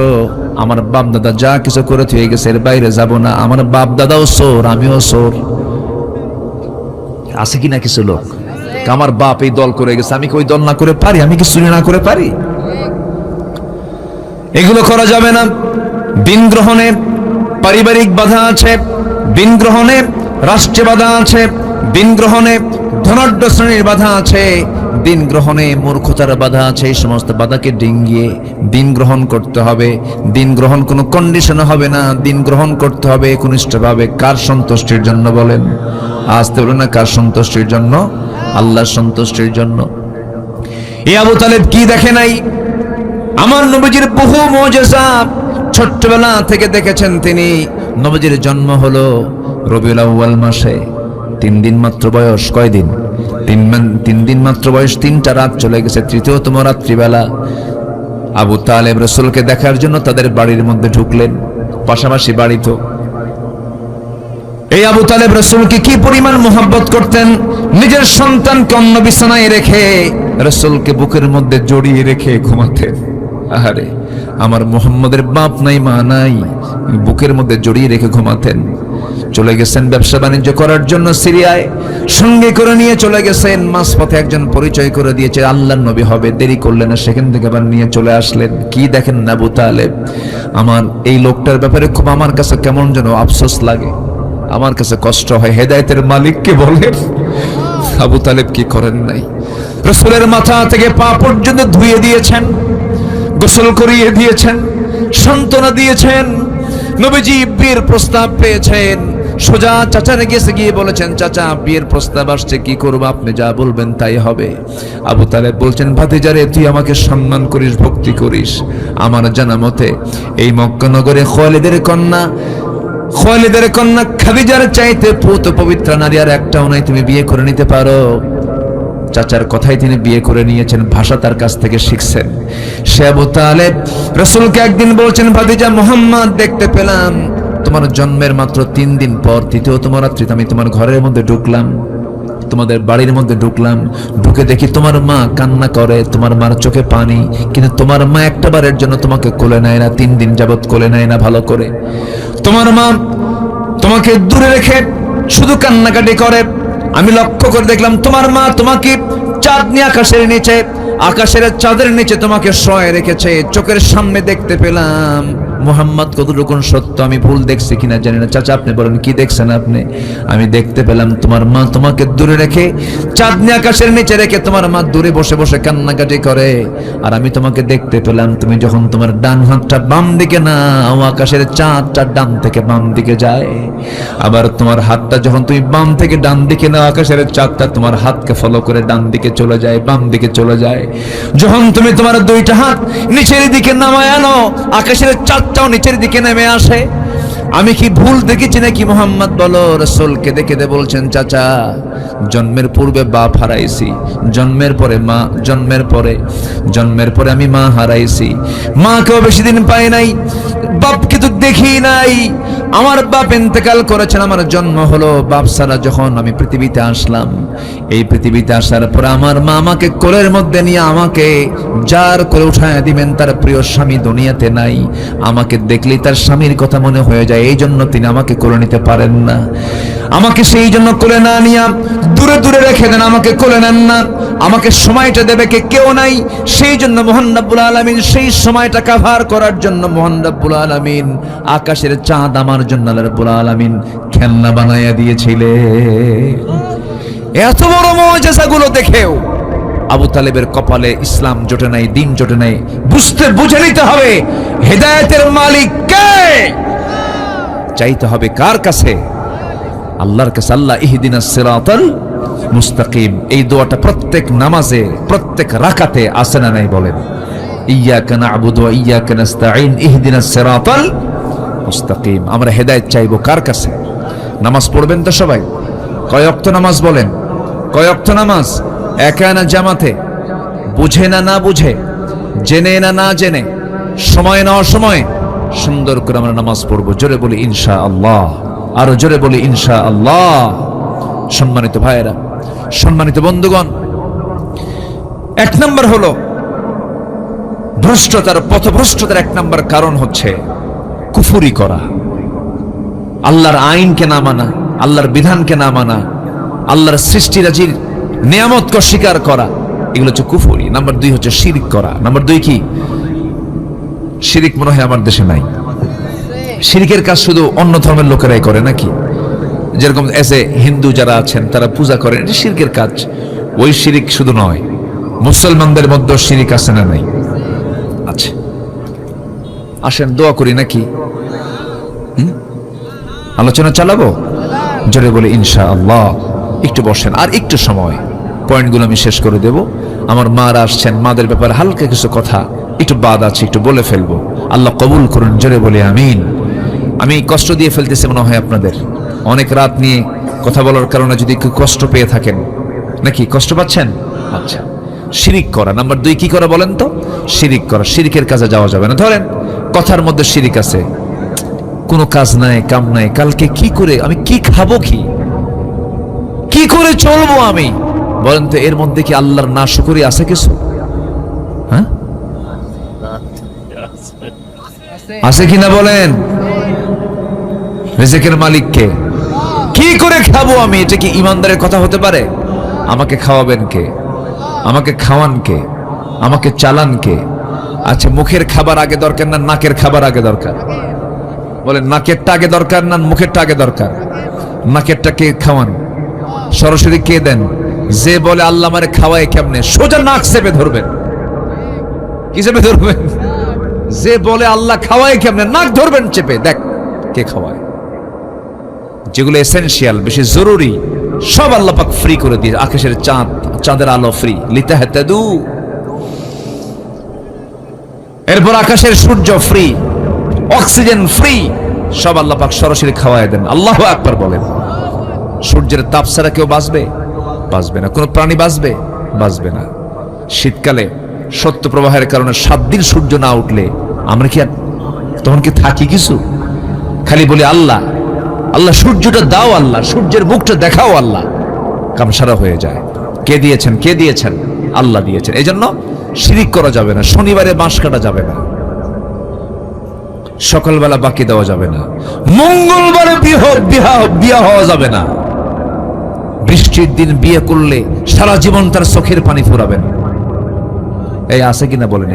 আমার বাপ দাদা যা কিছু করে থুয়ে গেছে এর বাইরে যাব না। আমার বাপ দাদাও চোর, আমিও চোর। আছে কি না কিছু লোক? আমার বাপ এই দল করে গেছে, আমি কি ওই দল না করে পারি? আমি কি চুরি না করে পারি? এগুলো করা যাবে না। দিন গ্রহণে পারিবারিক বাধা আছে, দিন গ্রহণে রাষ্ট্রে বাধা আছে, দিন গ্রহণে ধনাঢ্য শ্রেণীর বাধা আছে, দিন গ্রহণে মূর্খতার বাধা আছে। এই সমস্ত বাধাকে ডিঙ্গিয়ে দিন গ্রহণ করতে হবে। দিন গ্রহণ কোনো কন্ডিশনে হবে না, দিন গ্রহণ করতে হবে একনিষ্ঠভাবে। কার সন্তুষ্টির জন্য বলেন? আসতে বলেন না, কার সন্তুষ্টির জন্য? আল্লাহর সন্তুষ্টির জন্য। এই আবু তালেব কি দেখে নাই? আমার নবীজির বহু মুজিজা ছোট্টবেলা থেকে দেখেছেন তিনি। নবীজির জন্ম হলো রবিউল আউয়াল মাসে, 3 দিন মাত্র বয়স। কয়দিন? 3 দিন মাত্র বয়স। 3টা রাত চলে গেছে, 3তম রাত্রিবেলা আবু তালেব রাসূলকে দেখার জন্য তাদের বাড়ির মধ্যে ঢুকলেন। পাশাপাশি বাড়ি তো। এই আবু তালেব রাসূলকে কি পরিমাণ মুহাব্বত করতেন! নিজের সন্তানকে অন্য বিছানায় রেখে রাসূলকে বুকের মধ্যে জড়িয়ে রেখে ঘুমাতেন। আহারে, আমার মুহাম্মদের বাপ নাই, মা নাই, বুকের মধ্যে জড়িয়ে রেখে ঘুমাতেন। চলে গেছেন ব্যবসা বাণিজ্য করার জন্য সিরিয়ায়, সঙ্গে করে নিয়ে চলে গেছেন। মাঝপথে একজন পরিচয় করে দিয়েছে আল্লাহর নবী হবে, দেরি করলেন না, সেখান থেকে আবার নিয়ে চলে আসলেন। কি দেখেন না আবু তালেব, আমার এই লোকটার ব্যাপারে খুব আমার কাছে কেমন যেন আফসোস লাগে, আমার কাছে কষ্ট হয়। হেদায়েতের মালিককে বলেন, আবু তালেব কি করেন নাই? রাসূলের মাথা থেকে পা পর্যন্ত ধুয়ে দিয়েছেন, গোসল করিয়ে দিয়েছেন, সান্ত্বনা দিয়েছেন। নবীজি বিয়ের প্রস্তাব পেয়েছেন, সোজা চাচার কাছে গিয়ে বলেছেন, চাচা বিয়ের প্রস্তাব আসছে, কি করব? আপনি যা বলবেন তাই হবে। আবু তালেব বলছেন, ভাতিজারে তুই আমাকে সম্মান করিস, ভক্তি করিস। আমার জানা মতে এই মক্কা নগরে খালিদের কন্যা খাদিজার চাইতে পুত পবিত্র নারী আর একটাও নাই, তুমি বিয়ে করে নিতে পারো। চাচার কথাই তিনি বিয়ে করে নিয়েছেন, ভাষা তার কাছ থেকে শিখছেন। সে আবু তালেব রাসূলকে একদিন বলছেন, ভাতিজা মুহাম্মদ দেখতে পেলাম তোমার জন্মের মাত্র 3 দিন পর 3তম রাত্রিতে আমি তোমার ঘরের মধ্যে ঢুকলাম, তোমাদের বাড়ির মধ্যে ঢুকলাম, ঢুকে দেখি তোমার মা কান্না করে, তোমার মার চোখে পানি, কিন্তু তোমার মা একটা বারের জন্য তোমাকে কোলে নেয় না, 3 দিন যাবত কোলে নেয় না ভালো করে। তোমার মা তোমাকে দূরে রেখে শুধু কান্নাকাটি করে। আমি লক্ষ্য করে দেখলাম তোমার মা তোমাকে চাঁদনি আকাশের চাঁদের নিচে তোমাকে শোয়ে রেখেছে। চোখের সামনে দেখতে পেলাম মুহাম্মদ কতটুকু সত্য আমি ভুল দেখছি কিনা জানি না। চাচা আপনি বলেন কি দেখছেন আপনি? আমি দেখতে পেলাম তোমার মা তোমাকে দূরে রেখে, চাঁদনি আকাশের নিচে রেখে তোমার মা দূরে বসে বসে কান্নাকাটি করে। আর আমি তোমাকে দেখতে পেলাম তুমি যখন তোমার ডান হাতটা বাম দিকে নাও, আকাশের চাঁদটা ডান থেকে বাম দিকে যায়। আবার তোমার হাতটা যখন তুমি বাম থেকে ডান দিকে নাও, আকাশের চাঁদটা তোমার হাতকে ফলো করে ডান দিকে চলে যায়, বাম দিকে চলে যায়। যখন তুমি তোমার দুইটা হাত নিচের দিকে নামায় আনো, আকাশের চাঁদটাও নিচের দিকে নেমে আসে। আমি কি ভুল দেখেছি নাকি? মোহাম্মদ বলো। রাসূল কেঁদে কেঁদে বলছেন, চাচা জন্মের পূর্বে বাপ হারাইছি, জন্মের পরে আমি মা হারাইছি। মাকেও বেশি দিন পাই নাই, বাপকে তো দেখি নাই। আমার বাপ ইন্তেকাল করেছেন, আমার জন্ম হলো বাপ ছাড়া যখন আমি পৃথিবীতে আসলাম। এই পৃথিবীতে আসার পর আমার মা আমাকে কোলের মধ্যে নিয়ে আমাকে জার করে উঠায় দিবেন। তার প্রিয় স্বামী দুনিয়াতে নাই, আমাকে দেখলেই তার স্বামীর কথা মনে হয়ে যায়। এই জন্য তিনি আমাকে কোলে নিতে পারেন না। আমাকে সেই জন্য কোলে না নিয়ে দূরে দূরে রেখে দেন, আমাকে কোলে নেন না। আমাকে সময়টা দেবে কে কেউ নাই। সেই জন্য মহান রব্বুল আলামিন সেই সময়টা কভার করার জন্য মহান রব্বুল আলামিন আকাশের চাঁদ আমার জন্য আল্লাহ রব্বুল আলামিন খেলনা বানাইয়া দিয়েছিলেন। এত বড় মুআজিজাগুলো দেখেও আবু তালেবের কপালে ইসলাম জোটে নাই, দিন জোটে নাই। বুঝে নিতে হবে হেদায়েতের মালিক কে। চাইতে হবে কার কাছে? আল্লাহর কাছে। আল্লাহ ইহদিনাস সিরাতাল মুস্তাকিম, এই দোয়াটা প্রত্যেক নামাজে প্রত্যেক রাকাতে আছে না নাই বলেন? ইয়্যাকা না'বুদু ওয়া ইয়্যাকা নাস্তাঈন ইহদিনাস সিরাতাল মুস্তাকিম। আমরা হেদায়েত চাইবো কার কাছে? নামাজ পড়বেন তো সবাই? কয় ওয়াক্ত নামাজ বলেন? কয় ওয়াক্ত নামাজ? একা না জামাতে? বুঝে না না বুঝে, জেনে না না জেনে, সময় না অসময়ে সুন্দর করে আমরা নামাজ পড়বো। জোরে বলি ইনশাআল্লাহ, আরো জোরে বলি ইনশাআল্লাহ। সম্মানিত ভাইয়েরা, সম্মানিত বন্ধুগণ, এক নম্বর হলো ভ্রষ্টতার, পথভ্রষ্টতার এক নম্বর কারণ হচ্ছে কুফরি করা, আল্লাহর আইনকে না মানা, আল্লাহর বিধানকে না মানা, আল্লাহর সৃষ্টিরাজির নিয়ামতকে স্বীকার করা, এগুলো হচ্ছে কুফরি। নাম্বার 2 হচ্ছে শিরক করা। নাম্বার 2 কি? শিরক মনে হয় আমার দেশে নাই। শিরকের কাজ শুধু অন্য ধর্মের লোকেরাই করে নাকি? যেরকম এসে হিন্দু যারা আছেন তারা পূজা করেন, এটা শিরকের কাজ। ওই শিরক শুধু নয়, মুসলমানদের মধ্যে শিরক আছে না নাই? আচ্ছা, আসেন দোয়া করি নাকি? আলোচনা চালাবো? জোরে বলে ইনশাআল্লাহ। একটু বসেন, আর একটু সময়, পয়েন্টগুলো আমি শেষ করে দেব। আমার মারা আসছেন, মাদের ব্যাপারে হালকা কিছু কথা একটু বাদ আছে, একটু বলে ফেলবো। আল্লাহ কবুল করুন, জোরে বলে আমিন। আমি কষ্ট দিয়ে ফেলতেছি মনে হয় আপনাদের, অনেক রাত নিয়ে কথা বলার কারণে যদি একটু কষ্ট পেয়ে থাকেন নাকি? কষ্ট পাচ্ছেন? আচ্ছা, শিরিক করা। নাম্বার 2 কি করা বলেন তো? শিরিক করা। শিরিকের কাজে যাওয়া যাবে না। ধরেন কথার মধ্যে শিরিক আছে, কোনো কাজ নাই, কাম নাই, কালকে কি করে আমি কি খাবো, কি করে চলবো আমি? বলেন তো এর মধ্যে কি আল্লাহর নাশকরি আছে কিছু? হ্যাঁ, আছে কিনা বলেন? রিজিকের মালিক কে? কি করে খাবো আমি? এটা কি ইমানদারের কথা হতে পারে? আমাকে খাওয়াবেন কে? আমাকে খাওয়ান কে? আমাকে চালান কে? আচ্ছা, মুখের খাবার আগে দরকার না নাকের খাবার আগে দরকার? বলেন, নাকেরটা আগে দরকার না মুখেরটা আগে দরকার? নাকেরটা কে খাওয়ান? সরাসরি কে দেন? যে বলে আল্লাহ আমারে খাওয়ায় কেমনে, সোজা নাক চেপে ধরবেন। কি চেপে ধরবেন? যে বলে আল্লাহ খাওয়ায় কেমনে, নাক ধরবেন চেপে, দেখ কে খাওয়ায়। যেগুলো এসেনশিয়াল, বেশি জরুরি, সব আল্লাহ পাক ফ্রি করে দিয়ে। আকাশের চাঁদ, চাঁদের আলো ফ্রি, লিতাহতাদু। এরপর আকাশের সূর্য ফ্রি, অক্সিজেন ফ্রি, সব আল্লাহ পাক সরাসরি খাওয়ায় দেন। আল্লাহু আকবার বলেন। সূর্যের তাপ ছাড়া কেউ বাঁচবে? বাঁচবে না। কোনো প্রাণী বাঁচবে? বাঁচবে না। শীতকালে সত্য প্রবাহের কারণে 7 দিন সূর্য না উঠলে আমরা কি তখন কি থাকি কিছু? খালি বলি আল্লাহ আল্লাহ, সূর্যটা দাও আল্লাহ, সূর্যের মুখটা দেখাও আল্লাহ, কাম সারা হয়ে যায়। কে দিয়েছেন? কে দিয়েছেন? আল্লাহ দিয়েছেন। এই জন্য শিরিক করা যাবে না। শনিবারে বাঁশ কাটা যাবে না, সকালবেলা বাকি দেওয়া যাবে না, মঙ্গলবারে বিয়ে হওয়া যাবে না, বৃষ্টির দিন বিয়ে করলে সারা জীবন তার চোখের পানি ফুরাবেন। এই আছে কিনা বলেন?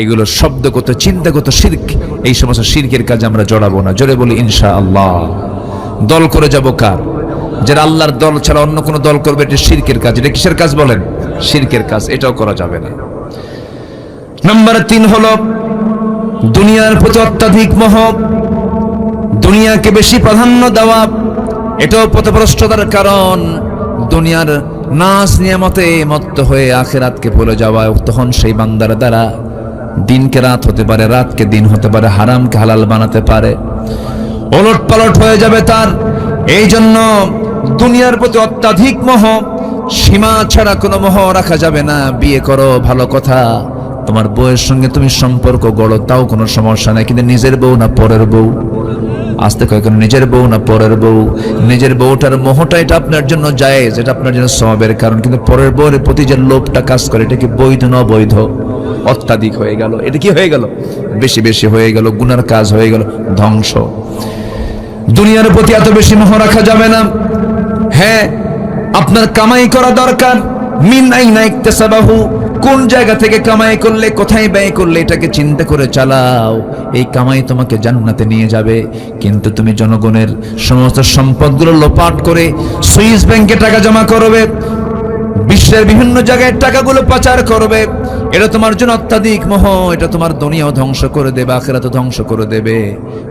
এগুলো শব্দগত চিন্তাগত শিরক, এই সমস্ত শিরকের কাজে আমরা জড়াবো না। জোরে বলি ইনশাআল্লাহ। দল করে যাব কার? যারা আল্লাহর দল ছাড়া অন্য কোনো দল করবে, এটা শিরকের কাজ। এটা কিসের কাজ বলেন? শিরকের কাজ। এটাও করা যাবে না। নাম্বার 3 হলো দুনিয়ার প্রতি অত্যাধিক মোহ, দুনিয়াকে বেশি প্রাধান্য দেওয়া। এটাও পথভ্রষ্টতার কারণ। দুনিয়ার নাজ নিয়ামতে মত্ত হয়ে আখিরাতকে ভুলে যাওয়া। তখন সেই বান্দার দ্বারা দিনকে রাত হতে পারে, রাতকে দিন হতে পারে, হারামকে হালাল বানাতে পারে, ওলট পালট হয়ে যাবে তার। এই জন্য দুনিয়ার প্রতি অত্যাধিক মোহ, সীমা ছাড়া কোনো মোহ রাখা যাবে না। বিয়ে করো ভালো কথা, তোমার বউয়ের সঙ্গে তুমি সম্পর্ক গড়ো, তাও কোনো সমস্যা নাই, কিন্তু নিজের বউ না পরের বউ? আসতে কয় কেন? নিজের বউ না পরের বউ? নিজের বউটার মোহটা এটা আপনার জন্য জায়েজ, এটা আপনার জন্য সওয়াবের কারণ, কিন্তু পরের বউয়ের প্রতি যে লোভটা কাজ করে, এটা কি বৈধ না অবৈধ? অত্যাধিক হয়ে গেল। এটা কি হয়ে গেল? বেশি বেশি হয়ে গেল, গুনার কাজ হয়ে গেল, ধ্বংস। দুনিয়ার প্রতি এত বেশি মোহ রাখা যাবে না। হ্যাঁ, আপনার কামাই করা দরকার। মিন আইনা ইকতাসাবাহু, কোন জায়গা থেকে কামাই করলে, কোথায় ব্যয় করলে, এটাকে চিন্তা করে চালাও। এই কামাই তোমাকে জান্নাতে নিয়ে যাবে। কিন্তু তুমি জনগণের সমস্ত সম্পদগুলো লোপাট করে সুইস ব্যাংকে টাকা জমা করবে, বিশ্বের বিভিন্ন জায়গায় টাকাগুলো পাচার করবে, এটা তোমার জন্য অত্যাধিক মোহ। এটা তোমার দুনিয়াও ধ্বংস করে দেবে, আখিরাতও ধ্বংস করে দেবে,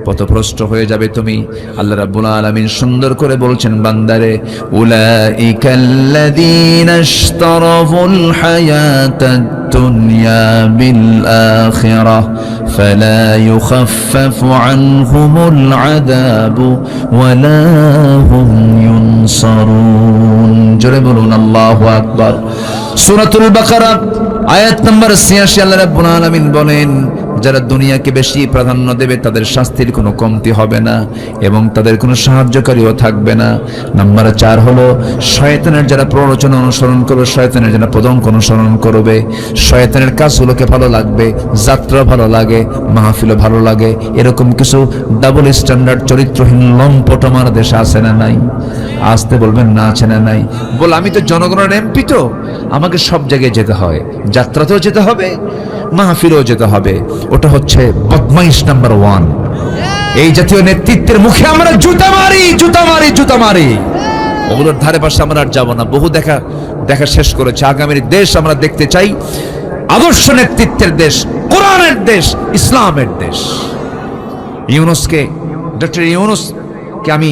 পথভ্রষ্ট হয়ে যাবে তুমি। আল্লাহ রাব্বুল আলামিন সুন্দর করে বলছেন বান্দারে, উলাইকাল্লাযীনা ইশতারাফুল হায়াতাদ দুনিয়া বিল আখিরাহ ফালা ইউখাফফাফু আনহুমুল আযাবু ওয়ালা হুম ইউনসারুন। জোরে বলুন আল্লাহু আকবার। সূরাতুল বাকারা আয়াত নম্বর ৮৬ আল্লাহ রাব্বুল আলামিন বলেন, যারা দুনিয়াকে বেশি প্রাধান্য দেবে তাদের শাস্তির কোনো কমতি হবে না এবং তাদের কোনো সাহায্যকারীও থাকবে না। নাম্বার ৪ হলো শয়তানের যারা প্ররোচনা অনুসরণ করবে, শয়তানের যারা পদঙ্ক অনুসরণ করবে, শয়তানের কাজগুলোকে ভালো লাগবে, যাত্রা ভালো লাগে, মাহফিলও ভালো লাগে, এরকম কিছু ডাবল স্ট্যান্ডার্ড চরিত্রহীন লম্পট আমার দেশে আছে না নাই? আসতে বলবেন না আছে না নাই? বল আমি তো জনগণের এমপি, তো আমাকে সব জায়গায় যেতে হয়, যাত্রাতেও যেতে হবে, মাহফিলেও যেতে হবে। ওটা হচ্ছে বদমাইশ নাম্বার 1। এই জাতীয় নেতৃত্বের মুখে আমরা জুতা মারি, জুতা মারি, জুতা মারি। ওগুলোর ধারে পাশে আমরা আর যাবো না। বহু দেখা শেষ করেছে। আগামীর দেশ আমরা দেখতে চাই আদর্শ নেতৃত্বের দেশ, কোরআনের দেশ, ইসলামের দেশ। ডক্টর ইউনূসকে আমি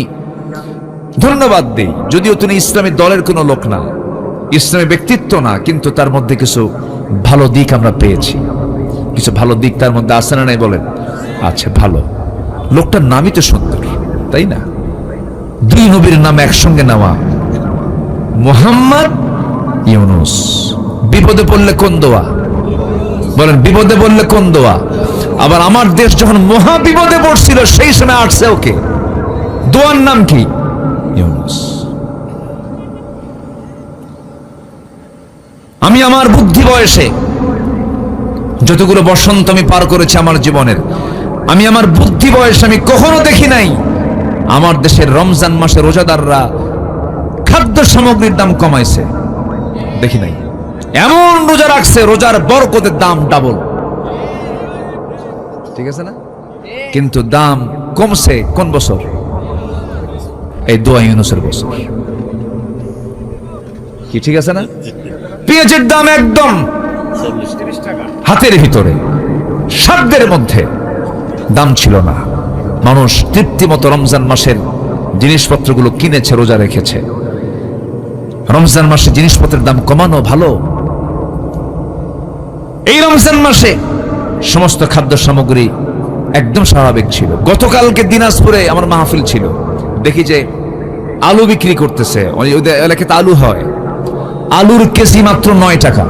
ধন্যবাদ দিই, যদিও তিনি ইসলামী দলের কোনো লোক না, ইসলামী ব্যক্তিত্ব না, কিন্তু তার মধ্যে কিছু ভালো দিক আমরা পেয়েছি। কিছু ভালো দিক তার মধ্যে আছে না নাই বলেন? আচ্ছা, ভালো। লোকটার নামই তো সুন্দর, তাই না? 2 নবীর নাম একসঙ্গে নেওয়া, মুহাম্মদ, ইউনূস। বিপদে পড়লে কোন দোয়া বলেন? বিপদে পড়লে কোন দোয়া? আবার আমার দেশ যখন মহা বিপদে পড়ছিল সেই সময় আসছে ওকে, দোয়ার নাম কি? ইউনূস। আমি আমার বুদ্ধি বয়সে যতগুলো বসন্ত আমি পার করেছি আমার জীবনের, আমি আমার বুদ্ধি বয়সে আমি কখনো দেখি নাই আমার দেশের রমজান মাসে রোজাদাররা খাদ্য সামগ্রীর দাম কমাইছে। দেখি নাই। এমন রোজা রাখছে, রোজার বরকতের দাম ডাবল। ঠিক আছে না? কিন্তু দাম কমছে কোন বছর? এই দোয়া ইউনূসের বছর। কি ঠিক আছে না? পেঁয়াজের দাম একদম হাতের ভিতরে, সাধ্যের মধ্যে দাম ছিল না। মানুষ তৃপ্তিমতো রমজান মাসের জিনিসপত্রগুলো কিনেছে, রোজা রেখেছে। রমজান মাসে জিনিসপত্রের দাম কমানো ভালো। এই রমজান মাসে সমস্ত খাদ্য সামগ্রী একদম স্বাভাবিক ছিল। গতকালকে দিনাজপুরে আমার মাহফিল ছিল, দেখি যে আলু বিক্রি করতেছে। ওই এলাকাতে আলু হয়, আলুর কেজি মাত্র 9 টাকা।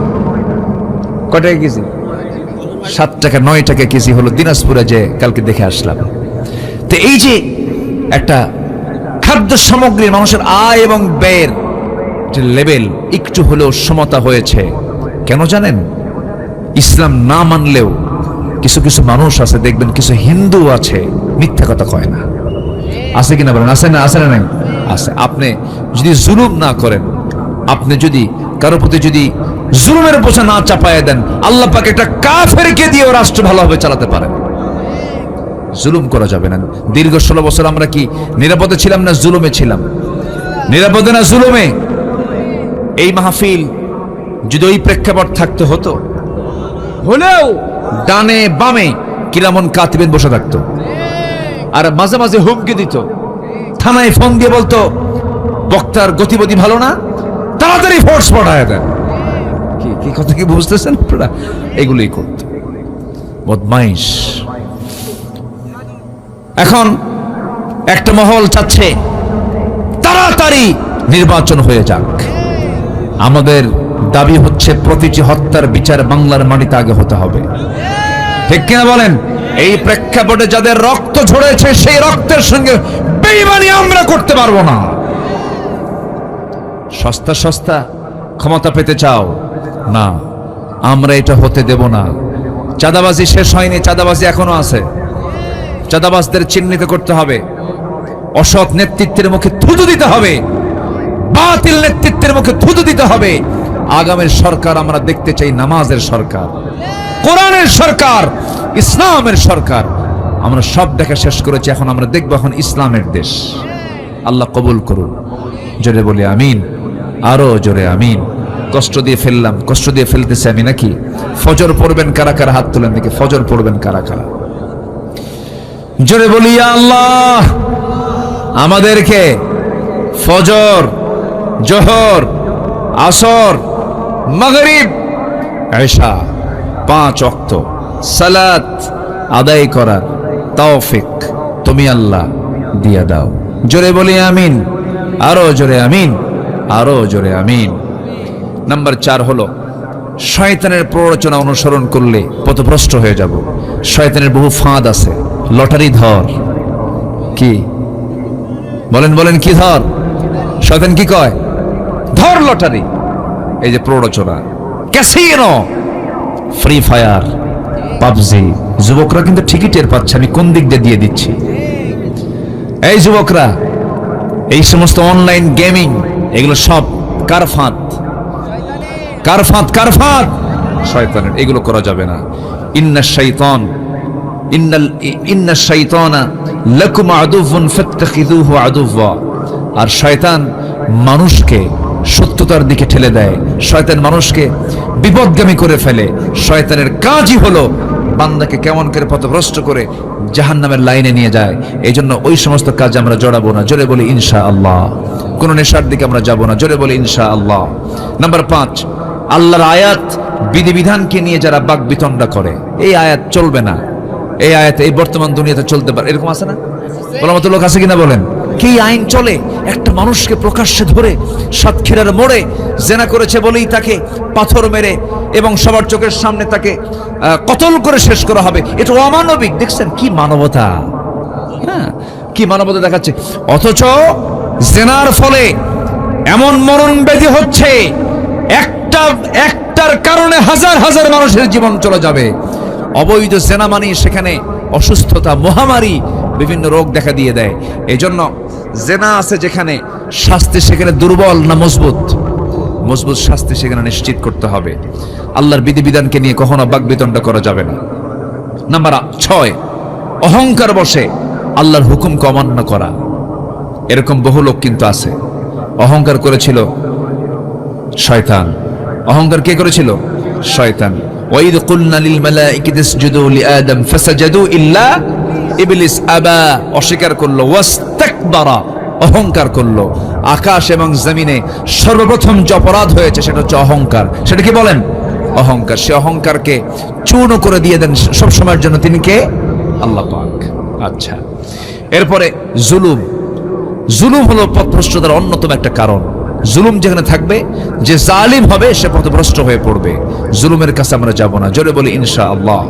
কয় টাকা কেজি? 7 টাকা, 9 টাকা কেজি হলো দিনাজপুরে, যে কালকে দেখে আসলাম। তো এই যে একটা খাদ্য সামগ্রীর মানুষের আয় এবং ব্যয়ের যে লেভেল একটু হলেও সমতা হয়েছে, কেন জানেন? ইসলাম না মানলেও কিছু কিছু মানুষ আছে, দেখবেন কিছু হিন্দু আছে মিথ্যা কথা কয় না। আছে কিনা বলেন? আছে না? আছে না? নাই? আছে। আপনি যদি জুলুম না করেন, আপনি যদি কারো প্রতি যদি জুলুমের বোঝা না চাপায় দেন, আল্লাহ পাক একটা কাফেরকে দিয়েও রাষ্ট্র ভালোভাবে চালাতে পারেন। জুলুম করা যাবে না। দীর্ঘ 16 বছর আমরা কি নিরাপদে ছিলাম না জুলুমে ছিলাম? নিরাপদে না জুলুমে? এই মাহফিল যদি ওই প্রেক্ষাপট থাকতে হতো, হলেও ডানে বামে কিরামন কাতিবিন বসে থাকতো, আর মাঝে মাঝে হুমকি দিত, থানায় ফোন দিয়ে বলতো বক্তার গতিবিধি ভালো না, তাড়াতাড়ি ফোর্স পাঠায় দেন। কি কথা কি বুঝতেছেন আপনারা? এগুলোই করতো বদমাইশ। এখন একটা মহল চাচ্ছে তাড়াতাড়ি নির্বাচন হয়ে যাক। আমাদের দাবি হচ্ছে প্রতিটি হত্যার বিচার বাংলার মাটিতে আগে হতে হবে, ঠিক কিনা বলেন? এই প্রেক্ষাপটে যাদের রক্ত ঝরেছে সেই রক্তের সঙ্গে বেঈমানি আমরা করতে পারবো না। সস্তা সস্তা ক্ষমতা পেতে চাও না, আমরা এটা হতে দেব না। চাঁদাবাজি শেষ হয়নি, চাঁদাবাজি এখনো আছে। চাঁদাবাজদের চিহ্নিত করতে হবে, অসৎ নেতৃত্বের মুখে থুতু দিতে হবে, বাতিল নেতৃত্বের মুখে থুতু দিতে হবে। আগামীর সরকার আমরা দেখতে চাই নামাজের সরকার, কোরআনের সরকার, ইসলামের সরকার। আমরা সব দেখা শেষ করেছি, এখন আমরা দেখব এখন ইসলামের দেশ। আল্লাহ কবুল করুন। জোরে বলি আমিন, আরো জোরে আমিন। কষ্ট দিয়ে ফেললাম, কষ্ট দিয়ে ফেলতেছি আমি নাকি? ফজর পড়বেন কারা কারা? হাত তুলেন দেখি, ফজর পড়বেন কারা কারা? জোরে বলি আল্লাহ আমাদেরকে ফজর, জোহর, আসর, মাগরিব, ইশা 5 ওয়াক্ত সালাত আদায় করার তৌফিক তুমি আল্লাহ দিয়া দাও। জোরে বলি আমিন, আরো জোরে আমিন, আরো জোরে আমিন। নাম্বার 4 হলো শয়তানের প্ররোচনা অনুসরণ করলে পথভ্রষ্ট হয়ে যাব। শয়তানের বহু ফাঁদ আছে। লটারি ধর, কি বলেন বলেন, কি ধর? শয়তান কি কয়? ধর লটারি। এই যে প্ররোচনা, ক্যাসিনো, ফ্রি ফায়ার, পাবজি। যুবকরা কিন্তু ঠিকই টের পাচ্ছে আমি কোন দিক দিয়ে দিচ্ছি। এই যুবকরা, এই সমস্ত অনলাইন গেমিং এগুলো সব কার ফাঁদ? কার ফাঁদ? কার ফাঁদ? শয়তানের। এগুলো করা যাবে না। ইন্না শাইতানা লাকুম আদুউন ফাত্তাখিযুহু আদুওয়া। আর শয়তান মানুষকে সত্যতার দিকে ঠেলে দেয়, শয়তান মানুষকে বিপদগামী করে ফেলে। শয়তানের কাজই হলো বান্দাকে কেমন করে পথভ্রষ্ট করে জাহান্নামের লাইনে নিয়ে যায়। এই জন্য ওই সমস্ত কাজ আমরা জড়াবো না। জোরে বলি ইনশাআল্লাহ। কোন নেশার দিকে আমরা যাব না। জোরে বলি ইনশাআল্লাহ। নাম্বার 5, আল্লাহর আয়াত বিধিবিধানকে নিয়ে যারা বাকবিতণ্ডা করে, এই আয়াত চলবে না। এই আয়াত এই বর্তমান দুনিয়াতে চলতে পারে, এরকম আছে না? বলার মতো লোক আছে কিনা বলেন? কি আইন চলে? একটা মানুষকে প্রকাশ্যে ধরে সাতক্ষীরার মোড়ে জেনা করেছে বলেই তাকে পাথর মেরে এবং সবার চোখের সামনে তাকে কতল করে শেষ করা হবে। এটা অমানবিক। দেখছেন কি মানবতা? হ্যাঁ, কি মানবতা দেখাচ্ছে। অথচ জেনার ফলে এমন মরণ ব্যাধি হচ্ছে, একটার কারণে হাজার হাজার মানুষের জীবন চলে যাবে। অবৈধ জেনা মানে সেখানে অসুস্থতা, মহামারী, বিভিন্ন রোগ দেখা দিয়ে দেয়। এই জন্য জেনা আছে যেখানে, শাস্তি সেখানে দুর্বল না মজবুত? মজবুত শাস্তি সেখানে নিশ্চিত করতে হবে। আল্লাহর বিধিবিধানকে নিয়ে কখনো বাকবিতণ্ডা করা যাবে না। নাম্বার 6, অহংকার বসে আল্লাহর হুকুমকে অমান্য করা। এরকম বহু লোক কিন্তু আছে। অহংকার করেছিল শয়তান। অহংকার কে করেছিল? শয়তান। ওয়াইদ কুলনা লিল মালাইকাতি ইসজুদু লিআদম ফাসাজাদু ইল্লা ইবলিস আবা। অস্বীকার করলো। ওয়াস্তাকবারা, অহংকার করলো। আকাশ এবং জমিনে সর্বপ্রথম যে অপরাধ হয়েছে সেটা হচ্ছে অহংকার। সেটা কি বলেন? অহংকার। সে অহংকারকে চূর্ণ করে দিয়ে দেন সব সময়ের জন্য। তিনি কে? আল্লাহ পাক। আচ্ছা, এরপরে জুলুম। জুলুম হলো পথভ্রষ্টতার অন্যতম একটা কারণ। জুলুম যেখানে থাকবে, যে জালিম হবে সে পথভ্রষ্ট হয়ে পড়বে। জুলুমের কাছে আমরা যাব না। জোরে বলি ইনশাআল্লাহ।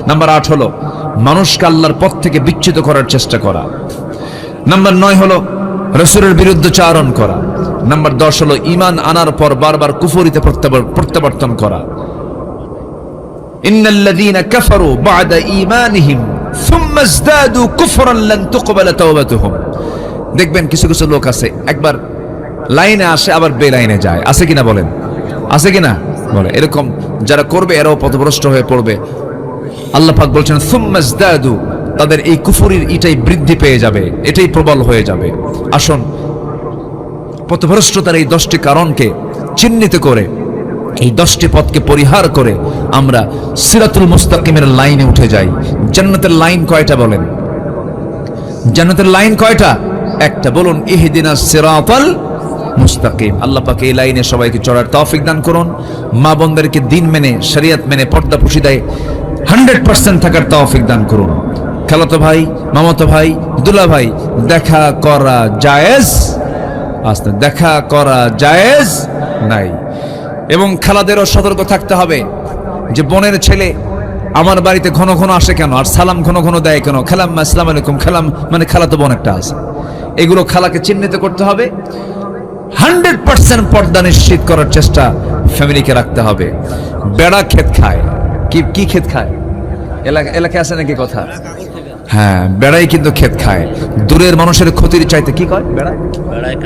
নাম্বার 8 হলো মানুষকে আল্লাহর পথ থেকে বিচ্যুত করার চেষ্টা করা। নাম্বার 9 হলো রাসূলের বিরুদ্ধে চারণ করা। নাম্বার 10 হলো ঈমান আনার পর বারবার কুফরিতে প্রত্যাবর্তন করা। ইন্নাল্লাযীনা কাফারু বা'দা ঈমানিহিম সুম্মা ইজদাদু কুফরান লান তুকবালা তাওবাতুহুম। দেখবেন কিছু কিছু লোক আছে, একবার লাইনে আসে আবার বেলাইনে যায়। আছে কিনা বলেন? আছে কিনা? বলে এরকম যারা করবে এরাও পথভ্রষ্ট হয়ে পড়বে। আল্লাহ পাক বলছেন সুম্মাজদাদু, তাদের এই কুফরির এটাই বৃদ্ধি পেয়ে যাবে, এটাই প্রবল হয়ে যাবে। আসুন পথভ্রষ্টতার এই 10টি কারণকে চিহ্নিত করে এই 10টি পথকে পরিহার করে আমরা সিরাতুল মুস্তাকিমের লাইনে উঠে যাই। জান্নাতের লাইন কয়টা বলেন? জান্নাতের লাইন কয়টা? একটা। বলুন ইহদিনাস সিরাতাল মুস্তাকিম। আল্লাহ পাক এই লাইনে সবাইকে চড়ার তৌফিক দান করুন। মা বোনদেরকে দিন মেনে শরীয়ত মেনে পর্দা পুশিদায় 100% থাকার তৌফিক দান করুন। খালাতো ভাই, মামাতো ভাই, দুলা ভাই, দেখা করা জায়েজ, আস্তে দেখা করা জায়েজ নাই। এবং খালাদেরও সতর্ক থাকতে হবে যে বোনের ছেলে আমার বাড়িতে ঘন ঘন আসে কেন, আর সালাম ঘন ঘন দেয় কেন, খালাম আসসালামু আলাইকুম, খালাম মানে খালাতো বোন একটা আছে। এগুলো খালাকে চিহ্নিত করতে হবে। 100% পর্দা নিশ্চিত করার চেষ্টা ফ্যামিলিকে রাখতে হবে। বেড়া ক্ষেত খায়, কি ক্ষেত খায়? এলাকায় আছে নাকি কথা? হ্যাঁ, বেড়াই কিন্তু ক্ষেত খায়। দূরের মানুষের ক্ষতির চাইতে কি কয়? বেড়ায়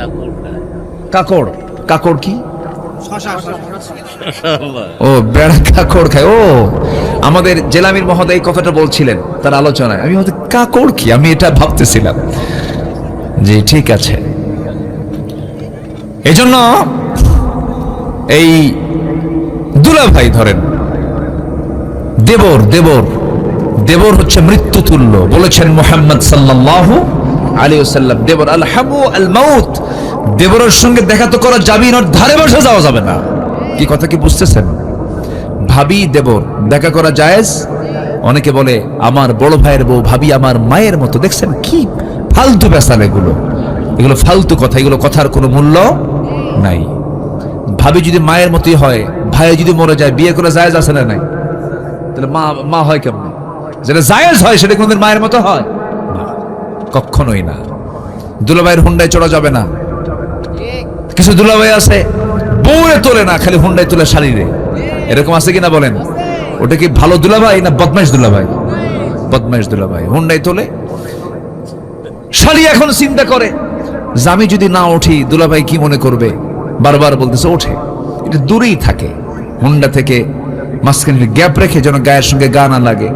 কাকড়। কাকড় কি? ও, বেড়া কাকড় খায়। ও, আমাদের জেলামির মহোদয় কথাটা বলছিলেন তার আলোচনায়। আমি হয়তো কাকড় কি, আমি এটা ভাবতেছিলাম। জি, ঠিক আছে। এজন্য এই দুলা ভাই ধরেন, দেবর দেবর দেবর হচ্ছে মৃত্যু তুল্য। বলেছেন মুহাম্মদ সাল্লাল্লাহু আলাইহি ওয়াসাল্লাম, দেবর আল হামু আল মাউত। দেবরের সঙ্গে দেখা তো করা যাবে না, ধারে বসে যাওয়া যাবে না। কি কথা কি বুঝতেছেন? ভাবি দেবর দেখা করা জায়েজ। অনেকে বলে আমার বড় ভাইয়ের বউ ভাবি আমার মায়ের মতো। দেখছেন কি ফালতু পেশাল এগুলো, এগুলো ফালতু কথা, এগুলো কথার কোনো মূল্য নাই। ভাবি যদি মায়ের মতোই হয়, ভাই যদি মরে যায়, বিয়ে করে জায়েজ আছে না নাই? তাহলে মা হয় কেমন? যেটা জায়েজ হয় সেটা কোনদিন মায়ের মতো হয় না, কখনোই না। দুলাভাইয়ের হুন্ডায় চড়া যাবে না। কিছু দুলাভাই আছে বউরে তোলে না, খালি হুন্ডায় তোলে শাড়িরে। এরকম আছে কিনা বলেন? ওটা কি ভালো দুলাভাই না বদমাইশ দুলাভাই? বদমাইশ দুলাভাই হুন্ডায় তোলে শাড়ি। এখন চিন্তা করে যে আমি যদি না উঠি দুলাভাই কি মনে করবে, বারবার বলতেছে ওঠে। এটা দূরেই থাকে, হুন্ডা থেকে মাঝখানে গ্যাপ রেখে যেন গায়ের সঙ্গে গা না লাগে,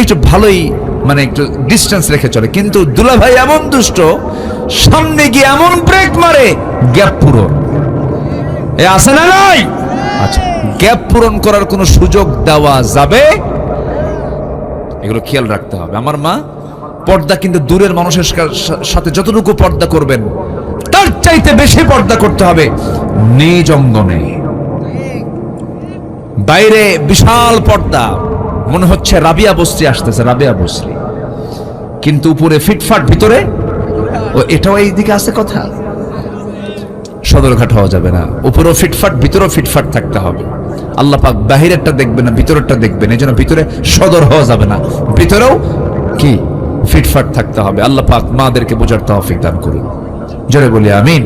একটু ভালোই মানে একটু ডিস্টেন্স রেখে চলে। কিন্তু দুলাভাই এমন দুষ্ট, সামনে গিয়ে এমন ব্রেক মারে গ্যাপ পূরণ। এ আছে না নাই? আচ্ছা, গ্যাপ পূরণ করার কোনো সুযোগ দেওয়া যাবে? এগুলো খেয়াল রাখতে হবে। আমার মা পর্দা কিন্তু দূরের মানুষের সাথে যতটুকু পর্দা করবেন তার চাইতে বেশি পর্দা করতে হবে নিজ অঙ্গনে। বাইরে বিশাল পর্দা, মনে হচ্ছে রাবিয়া বস্তি আসতেছে, রাবিয়া বস্তি, কিন্তু উপরে ফিটফাট, ভিতরে ও এটাও এইদিকে আছে। কথা সদরঘাট হওয়া যাবে না। উপরেও ফিটফাট, ভিতরেও ফিটফাট থাকতে হবে। আল্লাহ পাক বাহিরেরটা দেখবেন না, ভিতরেরটা দেখবেন। এই জন্য ভিতরে সদর হওয়া যাবে না, ভিতরেও কি ফিটফাট থাকতে হবে। আল্লাহ পাক মাদেরকে বোঝার তৌফিক দান করুন। জোরে বলি আমিন।